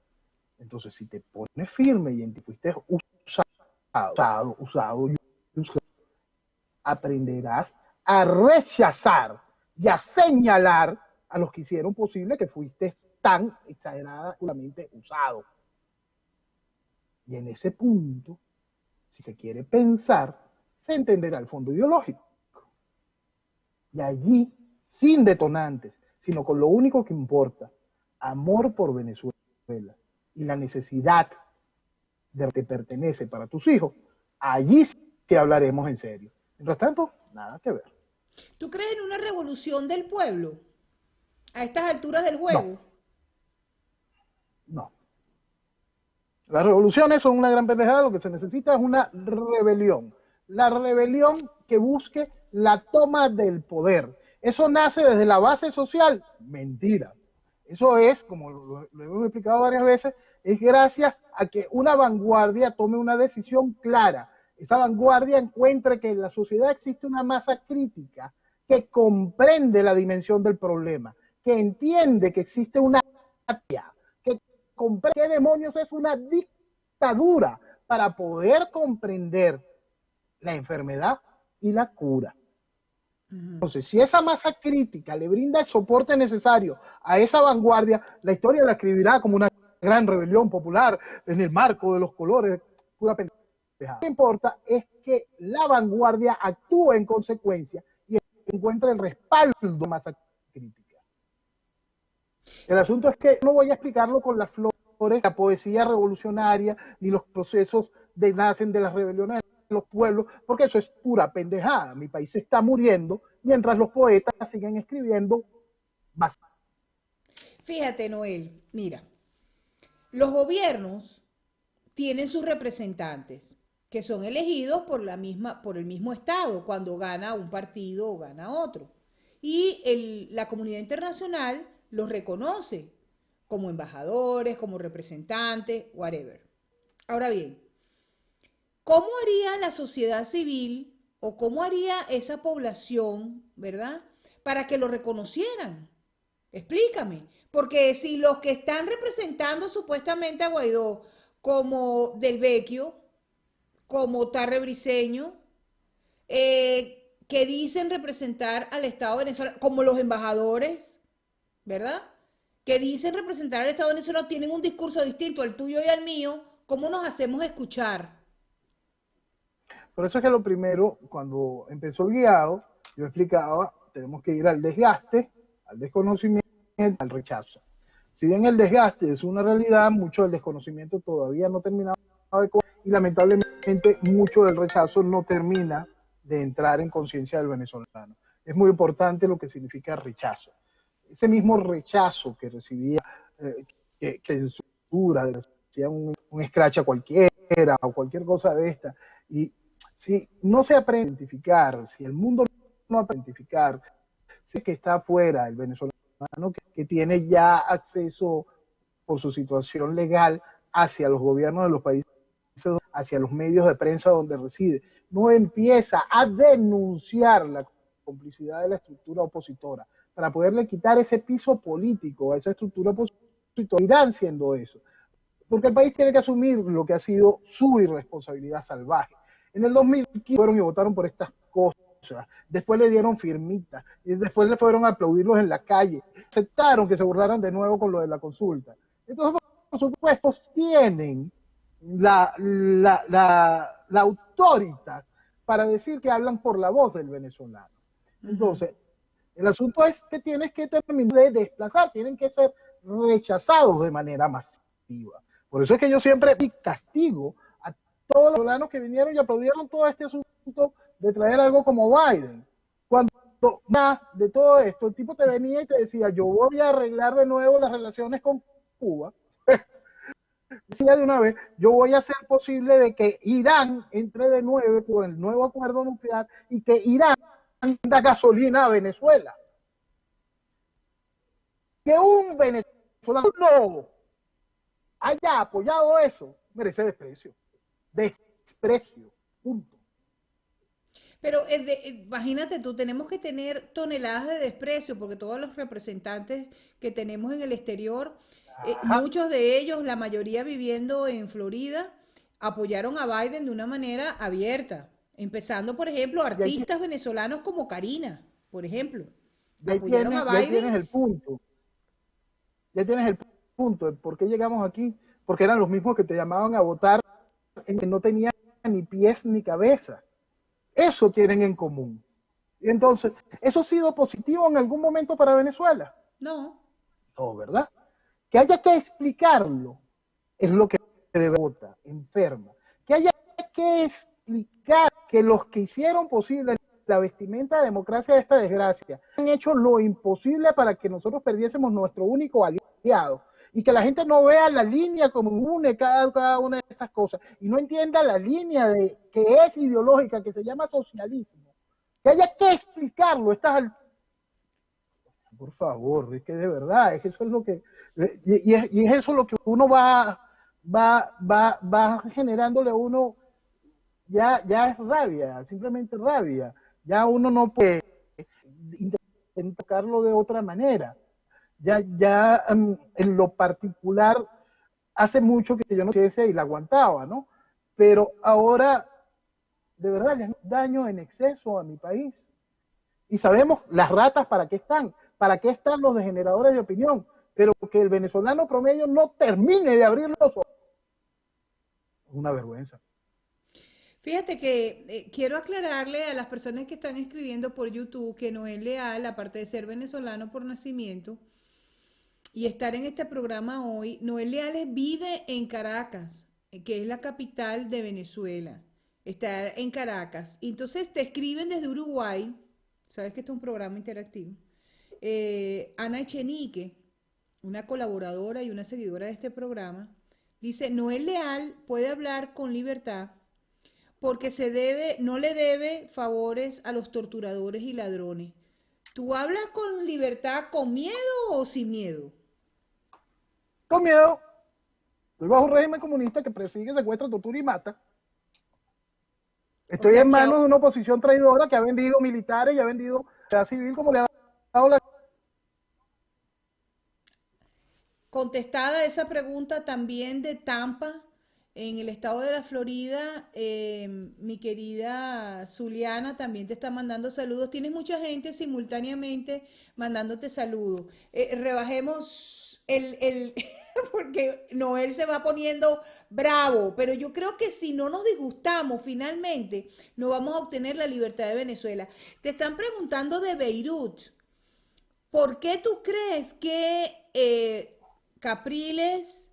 Entonces, si te pones firme y fuiste usado, aprenderás a rechazar y a señalar a los que hicieron posible que fuiste tan exageradamente usado. Y en ese punto, si se quiere pensar, se entenderá el fondo ideológico. Y allí, sin detonantes, sino con lo único que importa, amor por Venezuela y la necesidad de que te pertenece para tus hijos, allí sí que hablaremos en serio. Mientras tanto, nada que ver. ¿Tú crees en una revolución del pueblo a estas alturas del juego? No. Las revoluciones son una gran pendejada, lo que se necesita es una rebelión. La rebelión que busque la toma del poder. ¿Eso nace desde la base social? Mentira. Eso es, como lo hemos explicado varias veces, es gracias a que una vanguardia tome una decisión clara. Esa vanguardia encuentre que en la sociedad existe una masa crítica que comprende la dimensión del problema, que entiende que existe una apatía, que comprende qué demonios es una dictadura para poder comprender la enfermedad y la cura. Entonces, si esa masa crítica le brinda el soporte necesario a esa vanguardia, la historia la escribirá como una gran rebelión popular en el marco de los colores, pura pendejada. Lo que importa es que la vanguardia actúe en consecuencia y encuentre el respaldo de la masa crítica. El asunto es que no voy a explicarlo con las flores, la poesía revolucionaria, ni los procesos de nacen de las rebeliones de los pueblos, porque eso es pura pendejada. Mi país se está muriendo mientras los poetas siguen escribiendo más. Fíjate, Noel, mira, los gobiernos tienen sus representantes que son elegidos por el mismo Estado cuando gana un partido o gana otro. Y la comunidad internacional los reconoce como embajadores, como representantes, whatever. Ahora bien, ¿cómo haría la sociedad civil o cómo haría esa población, verdad, para que lo reconocieran? Explícame. Porque si los que están representando supuestamente a Guaidó, como Del Vecchio, como Tarre Briceño, que dicen representar al Estado de Venezuela, como los embajadores, ¿verdad? que dicen representar al Estado venezolano tienen un discurso distinto al tuyo y al mío, ¿cómo nos hacemos escuchar? Por eso es que lo primero, cuando empezó el guiado, yo explicaba, tenemos que ir al desgaste, al desconocimiento, al rechazo. Si bien el desgaste es una realidad, mucho del desconocimiento todavía no terminaba de y lamentablemente mucho del rechazo no termina de entrar en conciencia del venezolano. Es muy importante lo que significa rechazo. Ese mismo rechazo que recibía, que censura, decía un escrache a cualquiera o cualquier cosa de esta, y si no se aprende a identificar, si el mundo no aprende a identificar, si es que está afuera el venezolano que tiene ya acceso por su situación legal hacia los gobiernos de los países, hacia los medios de prensa donde reside, no empieza a denunciar la complicidad de la estructura opositora para poderle quitar ese piso político a esa estructura opositora, irán siendo eso. Porque el país tiene que asumir lo que ha sido su irresponsabilidad salvaje. En el 2015 fueron y votaron por estas cosas, después le dieron firmitas, y después le fueron a aplaudirlos en la calle, aceptaron que se burlaran de nuevo con lo de la consulta. Entonces, por supuesto, tienen la autoridad para decir que hablan por la voz del venezolano. Entonces, el asunto es que tienes que terminar de desplazar, tienen que ser rechazados de manera masiva. Por eso es que yo siempre castigo a todos los venezolanos que vinieron y aplaudieron todo este asunto de traer algo como Biden. Cuando más de todo esto, el tipo te venía y te decía, yo voy a arreglar de nuevo las relaciones con Cuba. Decía de una vez, yo voy a hacer posible de que Irán entre de nuevo con el nuevo acuerdo nuclear y que Irán da gasolina a Venezuela. Que un venezolano haya apoyado eso, merece desprecio. Desprecio, punto. Pero imagínate tú, tenemos que tener toneladas de desprecio porque todos los representantes que tenemos en el exterior, muchos de ellos, la mayoría viviendo en Florida, apoyaron a Biden de una manera abierta. Empezando, por ejemplo, artistas venezolanos como Karina, por ejemplo. Apoyaron a Biden. Ya tienes el punto. Ya tienes el punto. ¿Por qué llegamos aquí? Porque eran los mismos que te llamaban a votar en que no tenían ni pies ni cabeza. Eso tienen en común. Y entonces, ¿eso ha sido positivo en algún momento para Venezuela? No. No, ¿verdad? Que haya que explicarlo es lo que debe votar, enferma. Que haya que explicar que los que hicieron posible la vestimenta de democracia de esta desgracia han hecho lo imposible para que nosotros perdiésemos nuestro único aliado y que la gente no vea la línea como une cada una de estas cosas y no entienda la línea de que es ideológica, que se llama socialismo. Que haya que explicarlo. Por favor, es que de verdad, es que eso es lo que y es eso lo que uno va generándole a uno. Ya es rabia, simplemente rabia. Ya uno no puede intentarlo de otra manera. Ya en lo particular, hace mucho que yo no hiciese y la aguantaba, ¿no? Pero ahora, de verdad, le hace daño en exceso a mi país. Y sabemos las ratas para qué están los degeneradores de opinión, pero que el venezolano promedio no termine de abrir los ojos. Es una vergüenza. Fíjate que quiero aclararle a las personas que están escribiendo por YouTube que Noel Leal, aparte de ser venezolano por nacimiento y estar en este programa hoy, Noel Leal vive en Caracas, que es la capital de Venezuela. Está en Caracas. Entonces te escriben desde Uruguay, sabes que este es un programa interactivo, Ana Echenique, una colaboradora y una seguidora de este programa, dice, Noel Leal puede hablar con libertad porque no le debe favores a los torturadores y ladrones. ¿Tú hablas con libertad, con miedo o sin miedo? Con miedo. Estoy bajo un régimen comunista que persigue, secuestra, tortura y mata. Estoy en manos de una oposición traidora que ha vendido militares y ha vendido la civil como le ha dado la... Contestada esa pregunta también de Tampa, En el estado de la Florida, mi querida Zuliana también te está mandando saludos. Tienes mucha gente simultáneamente mandándote saludos. Rebajemos porque Noel se va poniendo bravo, pero yo creo que si no nos disgustamos finalmente, no vamos a obtener la libertad de Venezuela. Te están preguntando de Beirut. ¿Por qué tú crees que Capriles,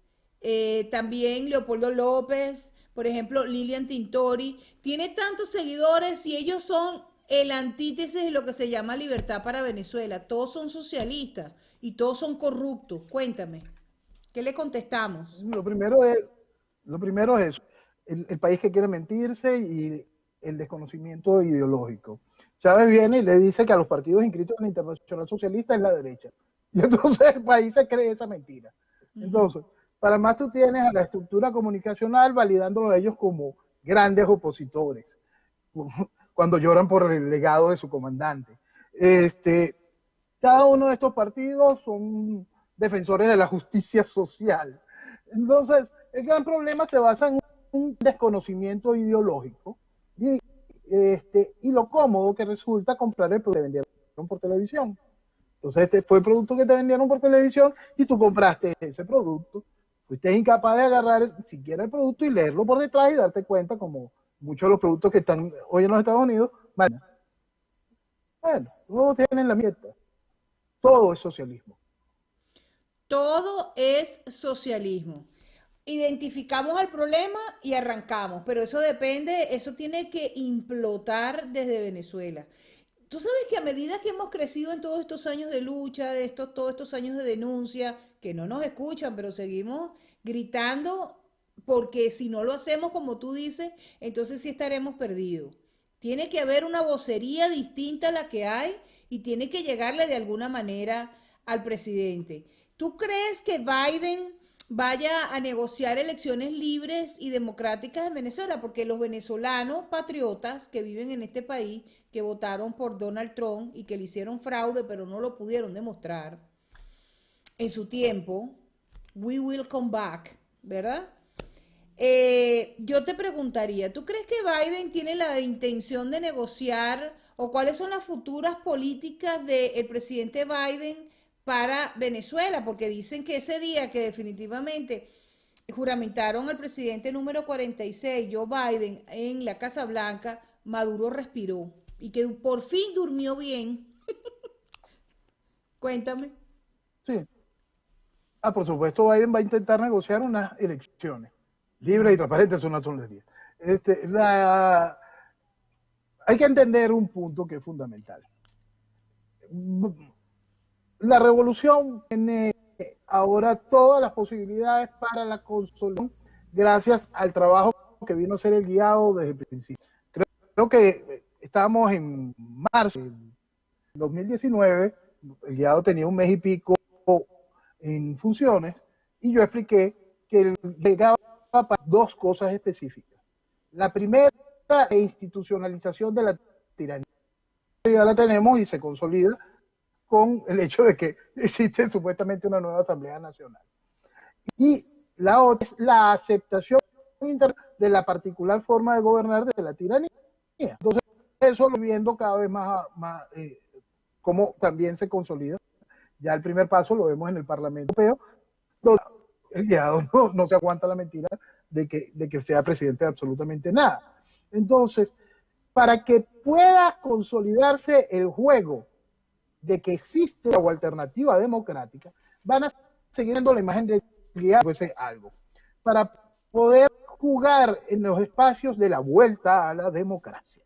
también Leopoldo López, por ejemplo, Lilian Tintori, tiene tantos seguidores y ellos son el antítesis de lo que se llama libertad para Venezuela? Todos son socialistas y todos son corruptos. Cuéntame, ¿qué le contestamos? Lo primero es eso, el país que quiere mentirse y el desconocimiento ideológico. Chávez viene y le dice que a los partidos inscritos en la Internacional Socialista es la derecha. Y entonces el país se cree esa mentira. Entonces, para más tú tienes a la estructura comunicacional validándolo a ellos como grandes opositores, cuando lloran por el legado de su comandante. Cada uno de estos partidos son defensores de la justicia social. Entonces, el gran problema se basa en un desconocimiento ideológico y lo cómodo que resulta comprar el producto que vendieron por televisión. Entonces, este fue el producto que te vendieron por televisión y tú compraste ese producto. Fuiste incapaz de agarrar siquiera el producto y leerlo por detrás y darte cuenta, como muchos de los productos que están hoy en los Estados Unidos, bueno, todos tienen la mierda. Todo es socialismo. Todo es socialismo. Identificamos el problema y arrancamos, pero eso depende, eso tiene que implotar desde Venezuela. Tú sabes que a medida que hemos crecido en todos estos años de lucha, todos estos años de denuncia, que no nos escuchan, pero seguimos gritando, porque si no lo hacemos como tú dices, entonces sí estaremos perdidos. Tiene que haber una vocería distinta a la que hay y tiene que llegarle de alguna manera al presidente. ¿Tú crees que Biden vaya a negociar elecciones libres y democráticas en Venezuela? Porque los venezolanos patriotas que viven en este país, que votaron por Donald Trump y que le hicieron fraude, pero no lo pudieron demostrar en su tiempo, we will come back, ¿verdad? Yo te preguntaría, ¿tú crees que Biden tiene la intención de negociar o cuáles son las futuras políticas del presidente Biden para Venezuela? Porque dicen que ese día que definitivamente juramentaron al presidente número 46, Joe Biden, en la Casa Blanca, Maduro respiró y que por fin durmió bien. Cuéntame. Sí. Por supuesto, Biden va a intentar negociar unas elecciones libres y transparentes, son las días. Hay que entender un punto que es fundamental. La revolución tiene ahora todas las posibilidades para la consolidación gracias al trabajo que vino a ser el guiado desde el principio. Creo que estábamos en marzo de 2019, el guiado tenía un mes y pico en funciones y yo expliqué que llegaba para dos cosas específicas. La primera es institucionalización de la tiranía. Ya la tenemos y se consolida con el hecho de que existe supuestamente una nueva Asamblea Nacional. Y la otra es la aceptación de la particular forma de gobernar de la tiranía. Entonces, eso lo viendo cada vez más cómo también se consolida. Ya el primer paso lo vemos en el Parlamento Europeo, donde el guiado no se aguanta la mentira de que sea presidente de absolutamente nada. Entonces, para que pueda consolidarse el juego de que existe una alternativa democrática, van a seguir viendo la imagen del guiado, fuese algo, para poder jugar en los espacios de la vuelta a la democracia.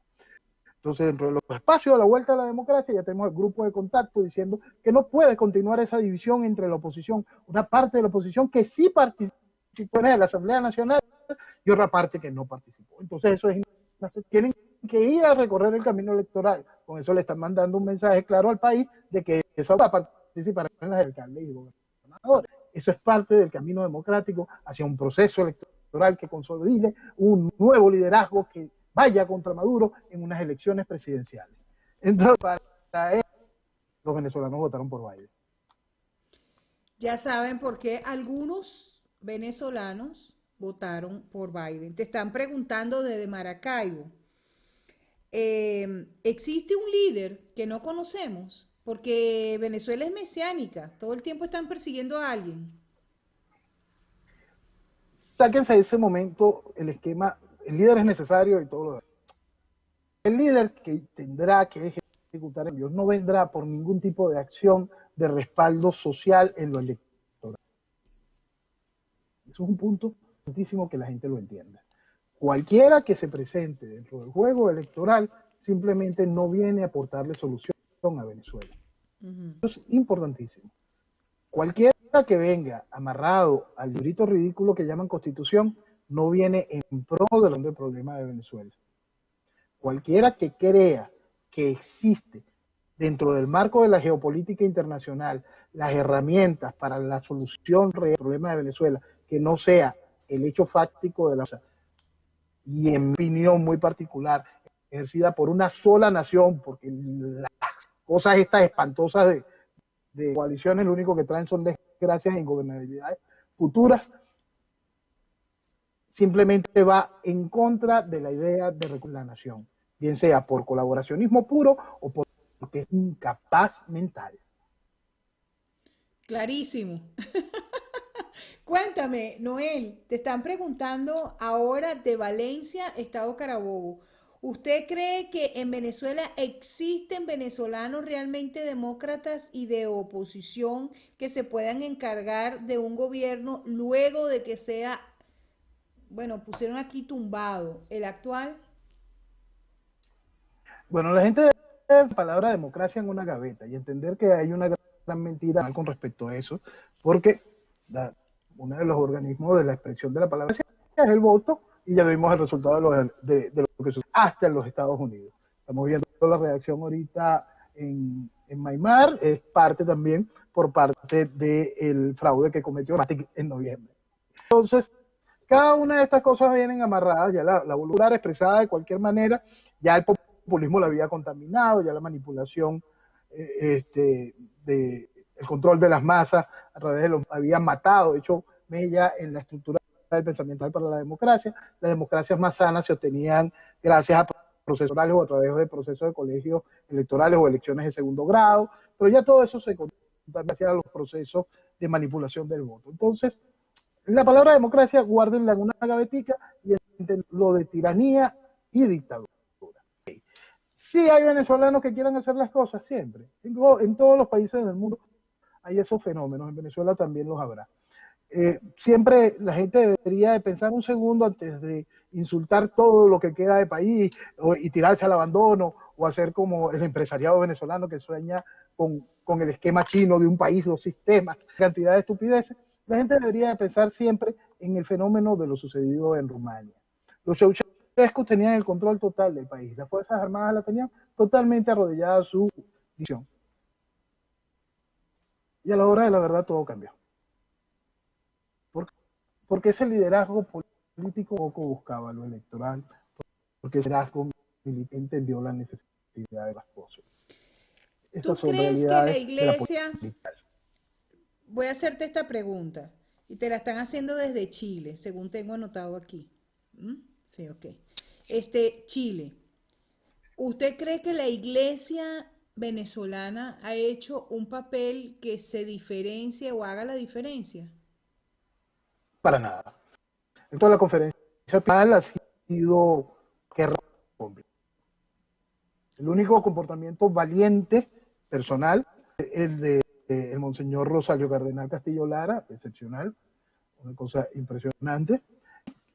Entonces, dentro de los espacios de la vuelta a la democracia, ya tenemos el grupo de contacto diciendo que no puede continuar esa división entre la oposición, una parte de la oposición que sí participó en la Asamblea Nacional y otra parte que no participó. Entonces, eso es, tienen que ir a recorrer el camino electoral. Con eso le están mandando un mensaje claro al país de que esa va a participar en las alcaldes y gobernadores. Eso es parte del camino democrático hacia un proceso electoral que consolide un nuevo liderazgo que vaya contra Maduro en unas elecciones presidenciales. Entonces, para eso, los venezolanos votaron por Biden. Ya saben por qué algunos venezolanos votaron por Biden. Te están preguntando desde Maracaibo. ¿Existe un líder que no conocemos? Porque Venezuela es mesiánica, todo el tiempo están persiguiendo a alguien. Sáquense de ese momento el esquema, el líder es necesario y todo lo demás. El líder que tendrá que ejecutar ellos no vendrá por ningún tipo de acción de respaldo social en lo electoral. Eso es un punto importantísimo que la gente lo entienda. Cualquiera que se presente dentro del juego electoral simplemente no viene a aportarle solución a Venezuela. Eso es importantísimo. Cualquiera que venga amarrado al librito ridículo que llaman Constitución no viene en pro del problema de Venezuela. Cualquiera que crea que existe dentro del marco de la geopolítica internacional las herramientas para la solución real del problema de Venezuela, que no sea el hecho fáctico de la y en mi opinión muy particular, ejercida por una sola nación, porque las cosas estas espantosas de coaliciones lo único que traen son desgracias e ingobernabilidades futuras, simplemente va en contra de la idea de la nación, bien sea por colaboracionismo puro o porque es incapaz mental. Clarísimo. Cuéntame, Noel, te están preguntando ahora de Valencia, Estado Carabobo. ¿Usted cree que en Venezuela existen venezolanos realmente demócratas y de oposición que se puedan encargar de un gobierno luego de que sea, bueno, pusieron aquí tumbado el actual? Bueno, la gente debe la palabra democracia en una gaveta y entender que hay una gran mentira con respecto a eso, porque uno de los organismos de la expresión de la palabra es el voto, y ya vimos el resultado de lo que sucede hasta en los Estados Unidos. Estamos viendo la reacción ahorita en Myanmar, es parte también por parte del fraude que cometió Matic en noviembre. Entonces, cada una de estas cosas vienen amarradas, ya la voluntad expresada de cualquier manera, ya el populismo la había contaminado, ya la manipulación el control de las masas a través de los había matado, de hecho, mella en la estructura del pensamiento para la democracia. Las democracias más sanas se obtenían gracias a procesos orales o a través de procesos de colegios electorales o elecciones de segundo grado, pero ya todo eso se contamina gracias a los procesos de manipulación del voto. Entonces, la palabra democracia, guárdenla en una gavetica y lo de tiranía y dictadura. Sí hay venezolanos que quieran hacer las cosas siempre. En todos los países del mundo hay esos fenómenos, en Venezuela también los habrá. Siempre la gente debería de pensar un segundo antes de insultar todo lo que queda de país y tirarse al abandono o hacer como el empresariado venezolano que sueña con el esquema chino de un país, dos sistemas, cantidad de estupideces. La gente debería de pensar siempre en el fenómeno de lo sucedido en Rumania. Los Ceausescu tenían el control total del país, las Fuerzas Armadas la tenían totalmente arrodillada a su visión. Y a la hora de la verdad todo cambió. Porque ese liderazgo político poco buscaba lo electoral, porque ese liderazgo entendió la necesidad de las cosas. ¿Tú crees que la iglesia... Voy a hacerte esta pregunta, y te la están haciendo desde Chile, según tengo anotado aquí. Sí, ok. Chile, ¿usted cree que la iglesia venezolana ha hecho un papel que se diferencie o haga la diferencia? Para nada. En toda la conferencia final ha sido guerra. El único comportamiento valiente, personal, el de el monseñor Rosario Cardenal Castillo Lara, excepcional, una cosa impresionante.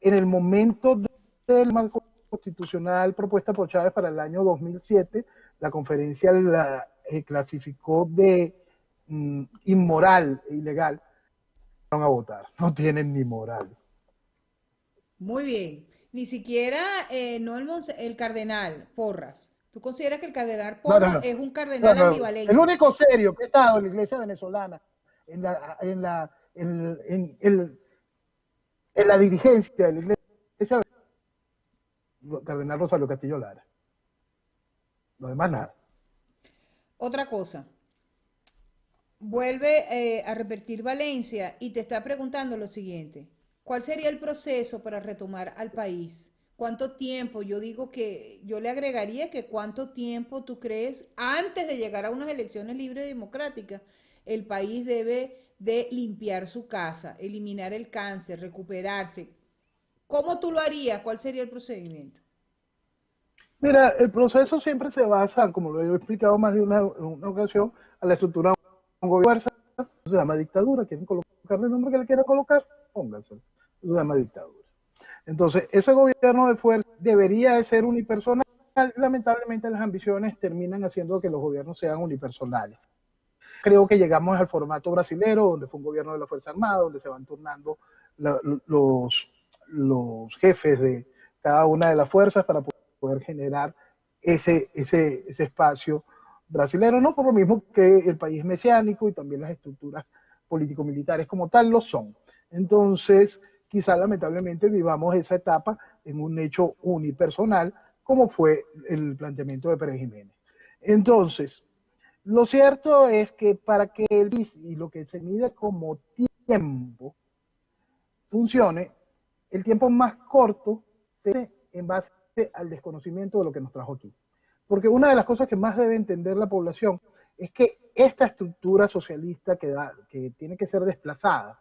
En el momento del marco constitucional propuesta por Chávez para el año 2007, la conferencia la clasificó de inmoral e ilegal. Van a votar, no tienen ni moral. Muy bien, ni siquiera no el cardenal Porras. ¿Tú consideras que el cardenal Porras es un cardenal ambivalente? El único serio que ha estado en la iglesia venezolana en la dirigencia de la iglesia, el cardenal Rosario Castillo Lara. Lo demás nada. Otra cosa. Vuelve a repetir Valencia y te está preguntando lo siguiente. ¿cuál sería el proceso para retomar al país? ¿Cuánto tiempo? Yo digo que yo le agregaría que cuánto tiempo tú crees antes de llegar a unas elecciones libres y democráticas, el país debe de limpiar su casa, eliminar el cáncer, recuperarse. ¿Cómo tú lo harías? ¿Cuál sería el procedimiento? Mira, el proceso siempre se basa, como lo he explicado más de una ocasión, a la estructura de un gobierno. Se llama dictadura. Quieren colocarle el nombre que le quieran colocar, pónganselo. Se llama dictadura. Entonces, ese gobierno de fuerza debería de ser unipersonal. Lamentablemente, las ambiciones terminan haciendo que los gobiernos sean unipersonales. Creo que llegamos al formato brasilero, donde fue un gobierno de la Fuerza Armada, donde se van turnando los jefes de cada una de las fuerzas para poder generar ese espacio brasilero, no por lo mismo que el país mesiánico y también las estructuras político-militares como tal lo son. Entonces, quizá lamentablemente vivamos esa etapa en un hecho unipersonal, como fue el planteamiento de Pérez Jiménez. Entonces, lo cierto es que para que el PIS y lo que se mide como tiempo funcione, el tiempo más corto se hace en base al desconocimiento de lo que nos trajo aquí. Porque una de las cosas que más debe entender la población es que esta estructura socialista que tiene que ser desplazada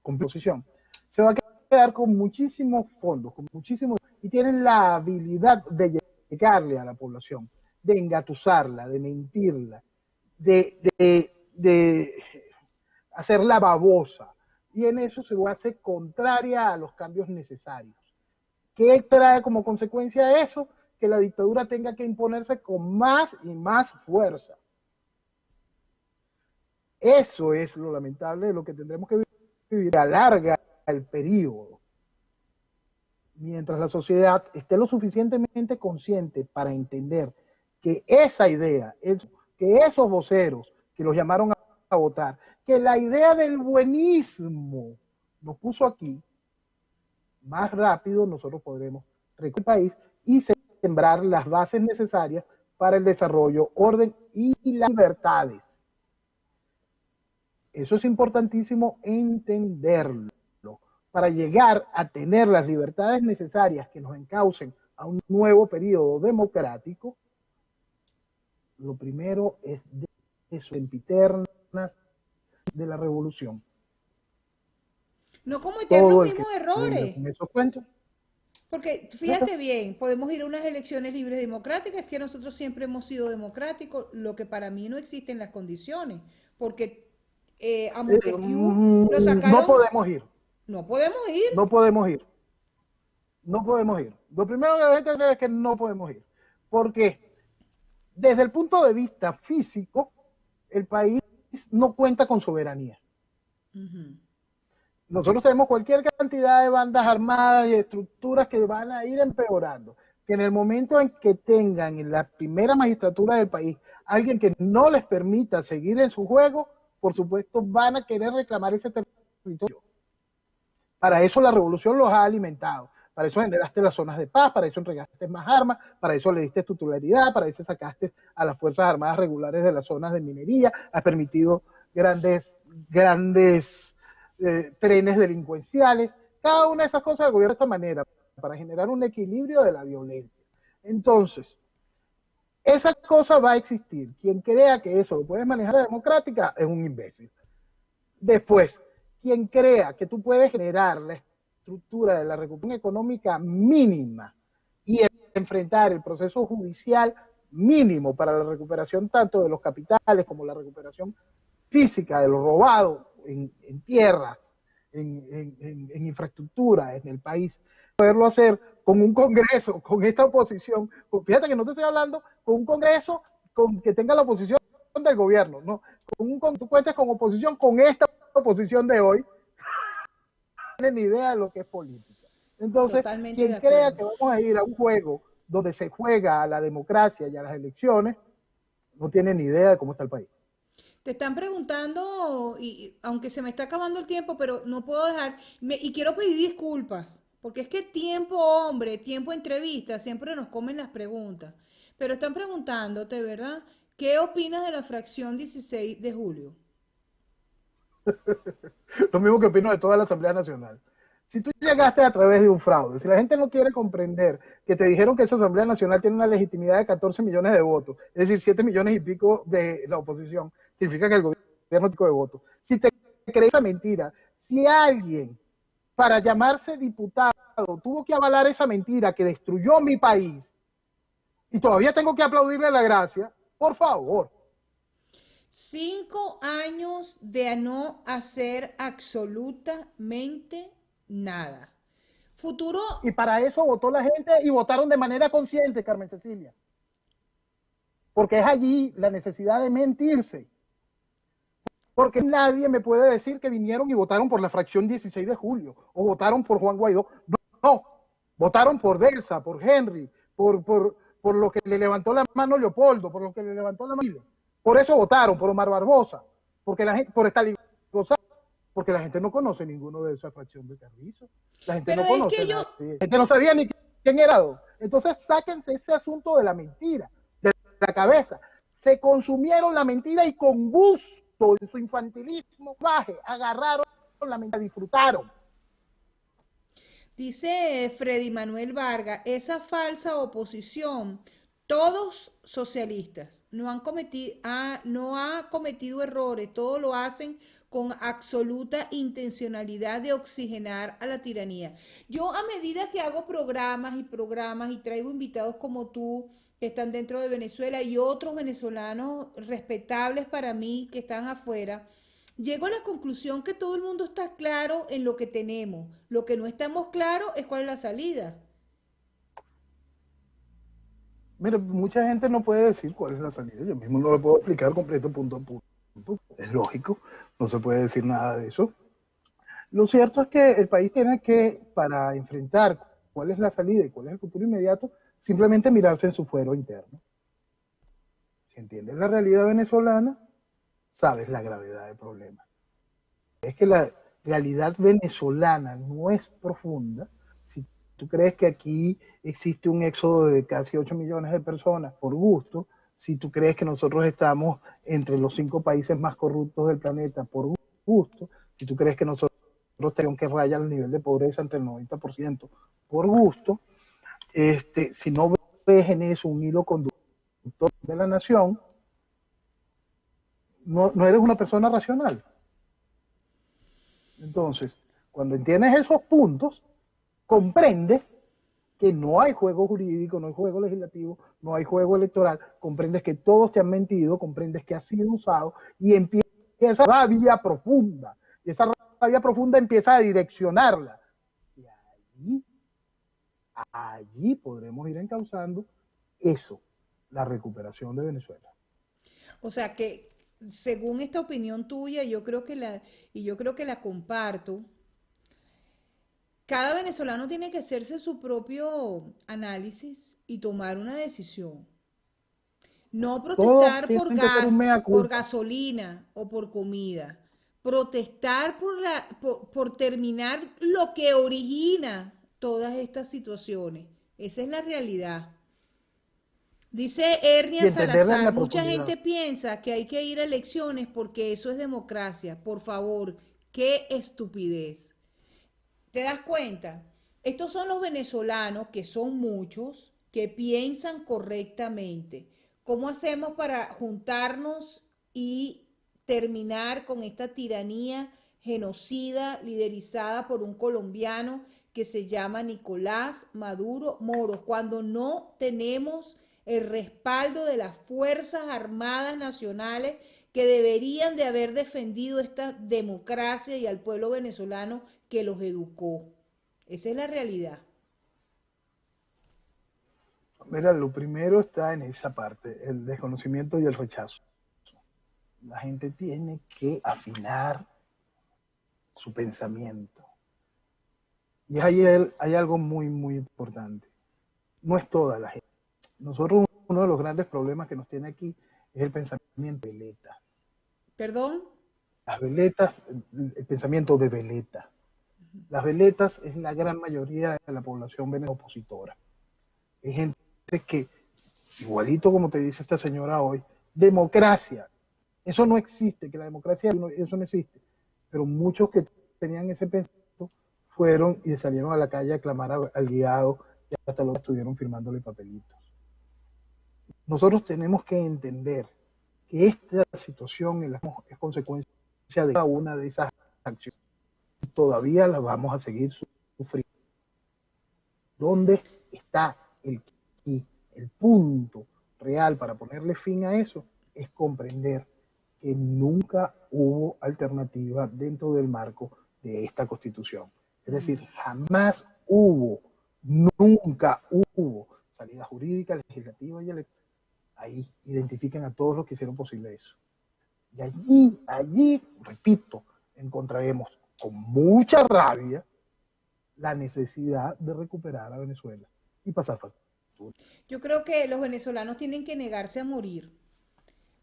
con posición, se va a quedar con muchísimos fondos, y tienen la habilidad de llegarle a la población, de engatusarla, de mentirla, de hacerla babosa, y en eso se hace contraria a los cambios necesarios. ¿Qué trae como consecuencia de eso? Que la dictadura tenga que imponerse con más y más fuerza. Eso es lo lamentable de lo que tendremos que vivir. Alarga el periodo. Mientras la sociedad esté lo suficientemente consciente para entender que esa idea, que esos voceros que los llamaron a votar, que la idea del buenismo nos puso aquí, más rápido nosotros podremos recorrer el país y sembrar las bases necesarias para el desarrollo, orden y las libertades. Eso es importantísimo entenderlo. Para llegar a tener las libertades necesarias que nos encaucen a un nuevo periodo democrático, lo primero es de sempiternas de la revolución. No cometer los mismos errores. Con esos cuentos. Porque fíjate bien, podemos ir a unas elecciones libres democráticas, que nosotros siempre hemos sido democráticos, lo que para mí no existen las condiciones, porque a Montesquieu lo sacaron. No podemos ir. No podemos ir. No podemos ir. No podemos ir. Lo primero que debes entender es que no podemos ir. Porque desde el punto de vista físico, el país no cuenta con soberanía. Nosotros tenemos cualquier cantidad de bandas armadas y estructuras que van a ir empeorando. Que en el momento en que tengan en la primera magistratura del país alguien que no les permita seguir en su juego, por supuesto van a querer reclamar ese territorio. Para eso la revolución los ha alimentado. Para eso generaste las zonas de paz, para eso entregaste más armas, para eso le diste titularidad, para eso sacaste a las Fuerzas Armadas regulares de las zonas de minería, has permitido grandes trenes delincuenciales. Cada una de esas cosas el gobierno de esta manera, para generar un equilibrio de la violencia. Entonces, esa cosa va a existir. Quien crea que eso lo puedes manejar a democrática es un imbécil. Después, quien crea que tú puedes generar la estructura de la recuperación económica mínima y enfrentar el proceso judicial mínimo para la recuperación tanto de los capitales como la recuperación física de lo robado en tierras, en infraestructura en el país, poderlo hacer con un Congreso, con esta oposición, fíjate que no te estoy hablando con un Congreso que tenga la oposición del gobierno, no, tú cuentes con oposición, con esta oposición de hoy, no tienen ni idea de lo que es política. Entonces, quien crea que vamos a ir a un juego donde se juega a la democracia y a las elecciones, no tiene ni idea de cómo está el país. Te están preguntando, y aunque se me está acabando el tiempo, pero no puedo dejar, y quiero pedir disculpas, porque es que tiempo, hombre, tiempo entrevista, siempre nos comen las preguntas. Pero están preguntándote, ¿verdad? ¿Qué opinas de la fracción 16 de julio? Lo mismo que opino de toda la Asamblea Nacional. Si tú llegaste a través de un fraude, si la gente no quiere comprender que te dijeron que esa Asamblea Nacional tiene una legitimidad de 14 millones de votos, es decir, 7 millones y pico de la oposición, significa que el gobierno tiene de votos. Si te crees esa mentira, si alguien para llamarse diputado tuvo que avalar esa mentira que destruyó mi país y todavía tengo que aplaudirle la gracia, por favor. 5 años de no hacer absolutamente nada. Futuro. Y para eso votó la gente y votaron de manera consciente, Carmen Cecilia. Porque es allí la necesidad de mentirse. Porque nadie me puede decir que vinieron y votaron por la fracción 16 de julio o votaron por Juan Guaidó. No, votaron por Delsa, por Henry, por lo que le levantó la mano Leopoldo, por lo que le levantó la mano. Por eso votaron, por Omar Barbosa, porque la gente, por Stalin González, porque la gente no conoce ninguno de esa fracción de Carrizo. La gente no conoce, la gente no sabía ni quién era. Entonces sáquense ese asunto de la mentira, de la cabeza. Se consumieron la mentira y con gusto, en su infantilismo, agarraron la mentira, disfrutaron. Dice Freddy Manuel Vargas, esa falsa oposición, todos socialistas, no ha cometido errores, todos lo hacen con absoluta intencionalidad de oxigenar a la tiranía. Yo a medida que hago programas y traigo invitados como tú, que están dentro de Venezuela y otros venezolanos respetables para mí que están afuera, llego a la conclusión que todo el mundo está claro en lo que tenemos. Lo que no estamos claros es cuál es la salida. Mira, mucha gente no puede decir cuál es la salida. Yo mismo no lo puedo explicar completo punto a punto. Es lógico, no se puede decir nada de eso. Lo cierto es que el país tiene que, para enfrentar cuál es la salida y cuál es el futuro inmediato, simplemente mirarse en su fuero interno. Si entiendes la realidad venezolana, sabes la gravedad del problema. Es que la realidad venezolana no es profunda. Si tú crees que aquí existe un éxodo de casi 8 millones de personas por gusto, si tú crees que nosotros estamos entre los 5 países más corruptos del planeta por gusto, si tú crees que nosotros tenemos que rayar el nivel de pobreza entre el 90% por gusto, si no ves en eso un hilo conductor de la nación, no eres una persona racional. Entonces, cuando entiendes esos puntos, comprendes que no hay juego jurídico, no hay juego legislativo, no hay juego electoral, comprendes que todos te han mentido, comprendes que has sido usado y empieza esa rabia profunda. Y esa rabia profunda empieza a direccionarla. Y allí podremos ir encauzando eso, la recuperación de Venezuela. O sea que, según esta opinión tuya, yo creo que la comparto. Cada venezolano tiene que hacerse su propio análisis y tomar una decisión. No protestar por gas, por gasolina o por comida. Protestar por terminar lo que origina todas estas situaciones. Esa es la realidad. Dice Ernia Salazar, mucha gente piensa que hay que ir a elecciones porque eso es democracia. Por favor, qué estupidez. ¿Te das cuenta? Estos son los venezolanos, que son muchos, que piensan correctamente. ¿Cómo hacemos para juntarnos y terminar con esta tiranía genocida liderizada por un colombiano que se llama Nicolás Maduro Moro, cuando no tenemos el respaldo de las Fuerzas Armadas Nacionales que deberían de haber defendido esta democracia y al pueblo venezolano que los educó? Esa es la realidad. Mira, lo primero está en esa parte, el desconocimiento y el rechazo. La gente tiene que afinar su pensamiento. Y hay algo muy, muy importante. No es toda la gente. Nosotros, uno de los grandes problemas que nos tiene aquí es el pensamiento de veleta. ¿Perdón? Las veletas, el pensamiento de veletas. Las veletas es la gran mayoría de la población venezolana opositora. Hay gente que, igualito como te dice esta señora hoy, democracia. Eso no existe, que la democracia, eso no existe. pero muchos que tenían ese pensamiento fueron y salieron a la calle a clamar al guiado y hasta lo estuvieron firmándole papelitos. Nosotros tenemos que entender que esta situación es consecuencia de cada una de esas acciones. Todavía las vamos a seguir sufriendo. ¿Dónde está el punto real para ponerle fin a eso? Es comprender que nunca hubo alternativa dentro del marco de esta Constitución. Es decir, jamás hubo, nunca hubo salida jurídica, legislativa y electoral. Ahí identifiquen a todos los que hicieron posible eso. Y allí, repito, encontraremos con mucha rabia la necesidad de recuperar a Venezuela y pasar factura. Yo creo que los venezolanos tienen que negarse a morir.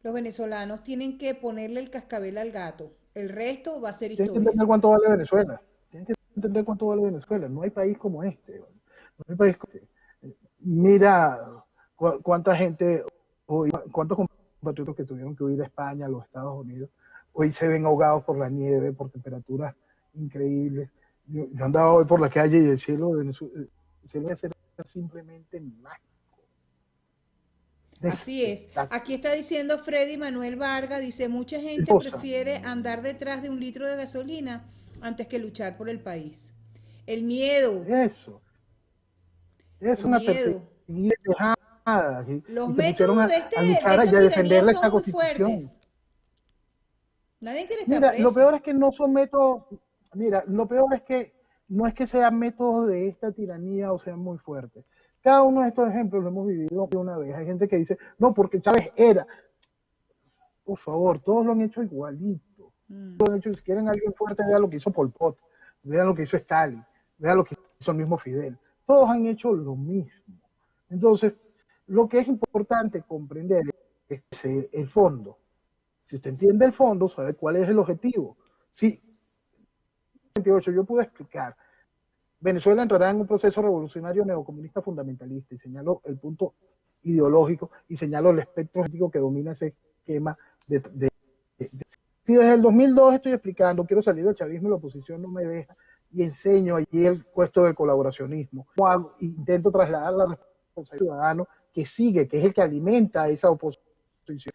Los venezolanos tienen que ponerle el cascabel al gato. El resto va a ser historia. Tienen que entender cuánto vale Venezuela. Tienen que entender cuánto vale Venezuela. No hay país como este. No hay país como este. Mira cuánta gente, hoy, cuántos compatriotas que tuvieron que huir a España, a los Estados Unidos, hoy se ven ahogados por la nieve, por temperaturas increíbles. Yo andaba hoy por la calle y el cielo de Venezuela era simplemente mágico. Así es. Aquí está diciendo Freddy Manuel Vargas, dice, mucha gente prefiere andar detrás de un litro de gasolina antes que luchar por el país. El miedo. Eso es una perseguida dejada. Los métodos de a luchar allá, a defender esta Constitución. Nadie quiere estar Mira, preso. lo peor es que no son métodos, mira, lo peor es que no es que sean métodos de esta tiranía o sean muy fuertes. Cada uno de estos ejemplos lo hemos vivido una vez. Hay gente que dice, no, porque Chávez era. Por favor, todos lo han hecho igualito. Todos lo han hecho, si quieren alguien fuerte, vean lo que hizo Pol Pot, vean lo que hizo Stalin, vean lo que hizo el mismo Fidel. Todos han hecho lo mismo. Entonces, lo que es importante comprender es el fondo. Si usted entiende el fondo, sabe cuál es el objetivo. Sí, en 28 yo pude explicar. Venezuela entrará en un proceso revolucionario neocomunista fundamentalista y señaló el punto ideológico y señaló el espectro político que domina ese esquema Si desde el 2002 estoy explicando, quiero salir del chavismo y la oposición no me deja, y enseño allí el puesto del colaboracionismo, intento trasladar la responsabilidad al ciudadano que sigue, que es el que alimenta esa oposición.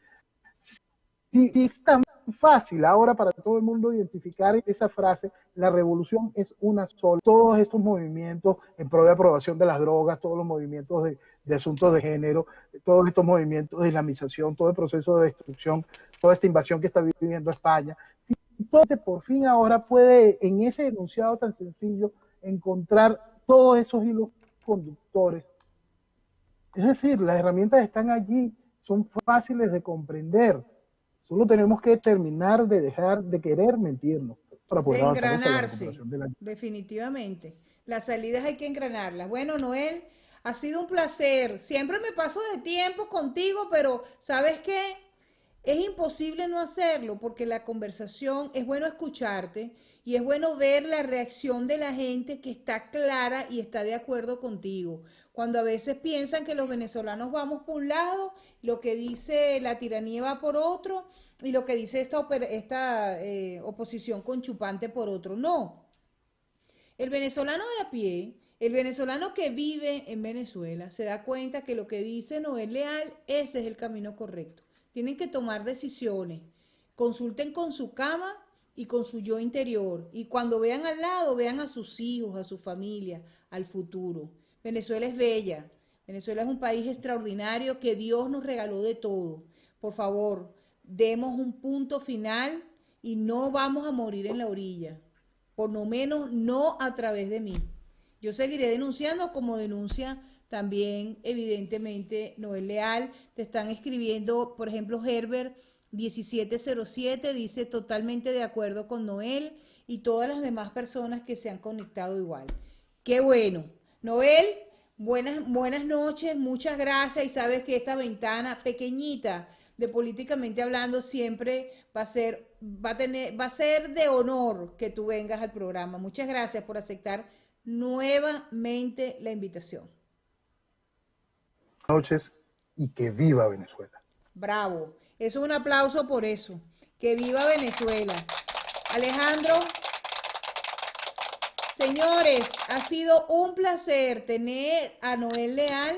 Y es tan fácil ahora para todo el mundo identificar esa frase, la revolución es una sola. Todos estos movimientos en pro de aprobación de las drogas, todos los movimientos de asuntos de género, todos estos movimientos de islamización, todo el proceso de destrucción, toda esta invasión que está viviendo España, si todo por fin ahora puede en ese enunciado tan sencillo encontrar todos esos hilos conductores. Es decir, las herramientas están allí, son fáciles de comprender. Solo tenemos que terminar de dejar de querer mentirnos para poder avanzar hacia la recuperación de la... Definitivamente. Las salidas hay que engranarlas. Bueno, Noel, ha sido un placer. Siempre me paso de tiempo contigo, pero ¿sabes qué? Es imposible no hacerlo porque la conversación, es bueno escucharte y es bueno ver la reacción de la gente que está clara y está de acuerdo contigo. Cuando a veces piensan que los venezolanos vamos por un lado, lo que dice la tiranía va por otro y lo que dice esta oposición conchupante por otro. No. El venezolano de a pie, el venezolano que vive en Venezuela, se da cuenta que lo que dice Noel Leal, ese es el camino correcto. Tienen que tomar decisiones. Consulten con su cama y con su yo interior. Y cuando vean al lado, vean a sus hijos, a su familia, al futuro. Venezuela es bella. Venezuela es un país extraordinario que Dios nos regaló de todo. Por favor, demos un punto final y no vamos a morir en la orilla. Por lo menos no a través de mí. Yo seguiré denunciando como denuncia también, evidentemente, Noel Leal. Te están escribiendo, por ejemplo, Herbert 1707 dice totalmente de acuerdo con Noel y todas las demás personas que se han conectado igual. ¡Qué bueno! Noel, buenas noches, muchas gracias, y sabes que esta ventana pequeñita de Políticamente Hablando siempre va a ser de honor que tú vengas al programa. Muchas gracias por aceptar nuevamente la invitación. Buenas noches y que viva Venezuela. Bravo, eso es un aplauso por eso. Que viva Venezuela. Alejandro. Señores, ha sido un placer tener a Noel Leal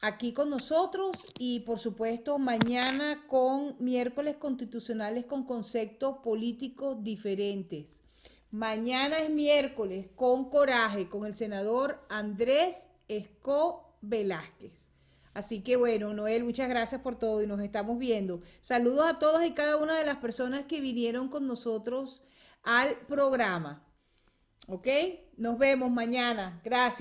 aquí con nosotros y por supuesto mañana con miércoles constitucionales con conceptos políticos diferentes. Mañana es miércoles con Coraje, con el senador Andrés Esco Velázquez. Así que bueno, Noel, muchas gracias por todo y nos estamos viendo. Saludos a todas y cada una de las personas que vinieron con nosotros al programa. ¿Ok? Nos vemos mañana. Gracias.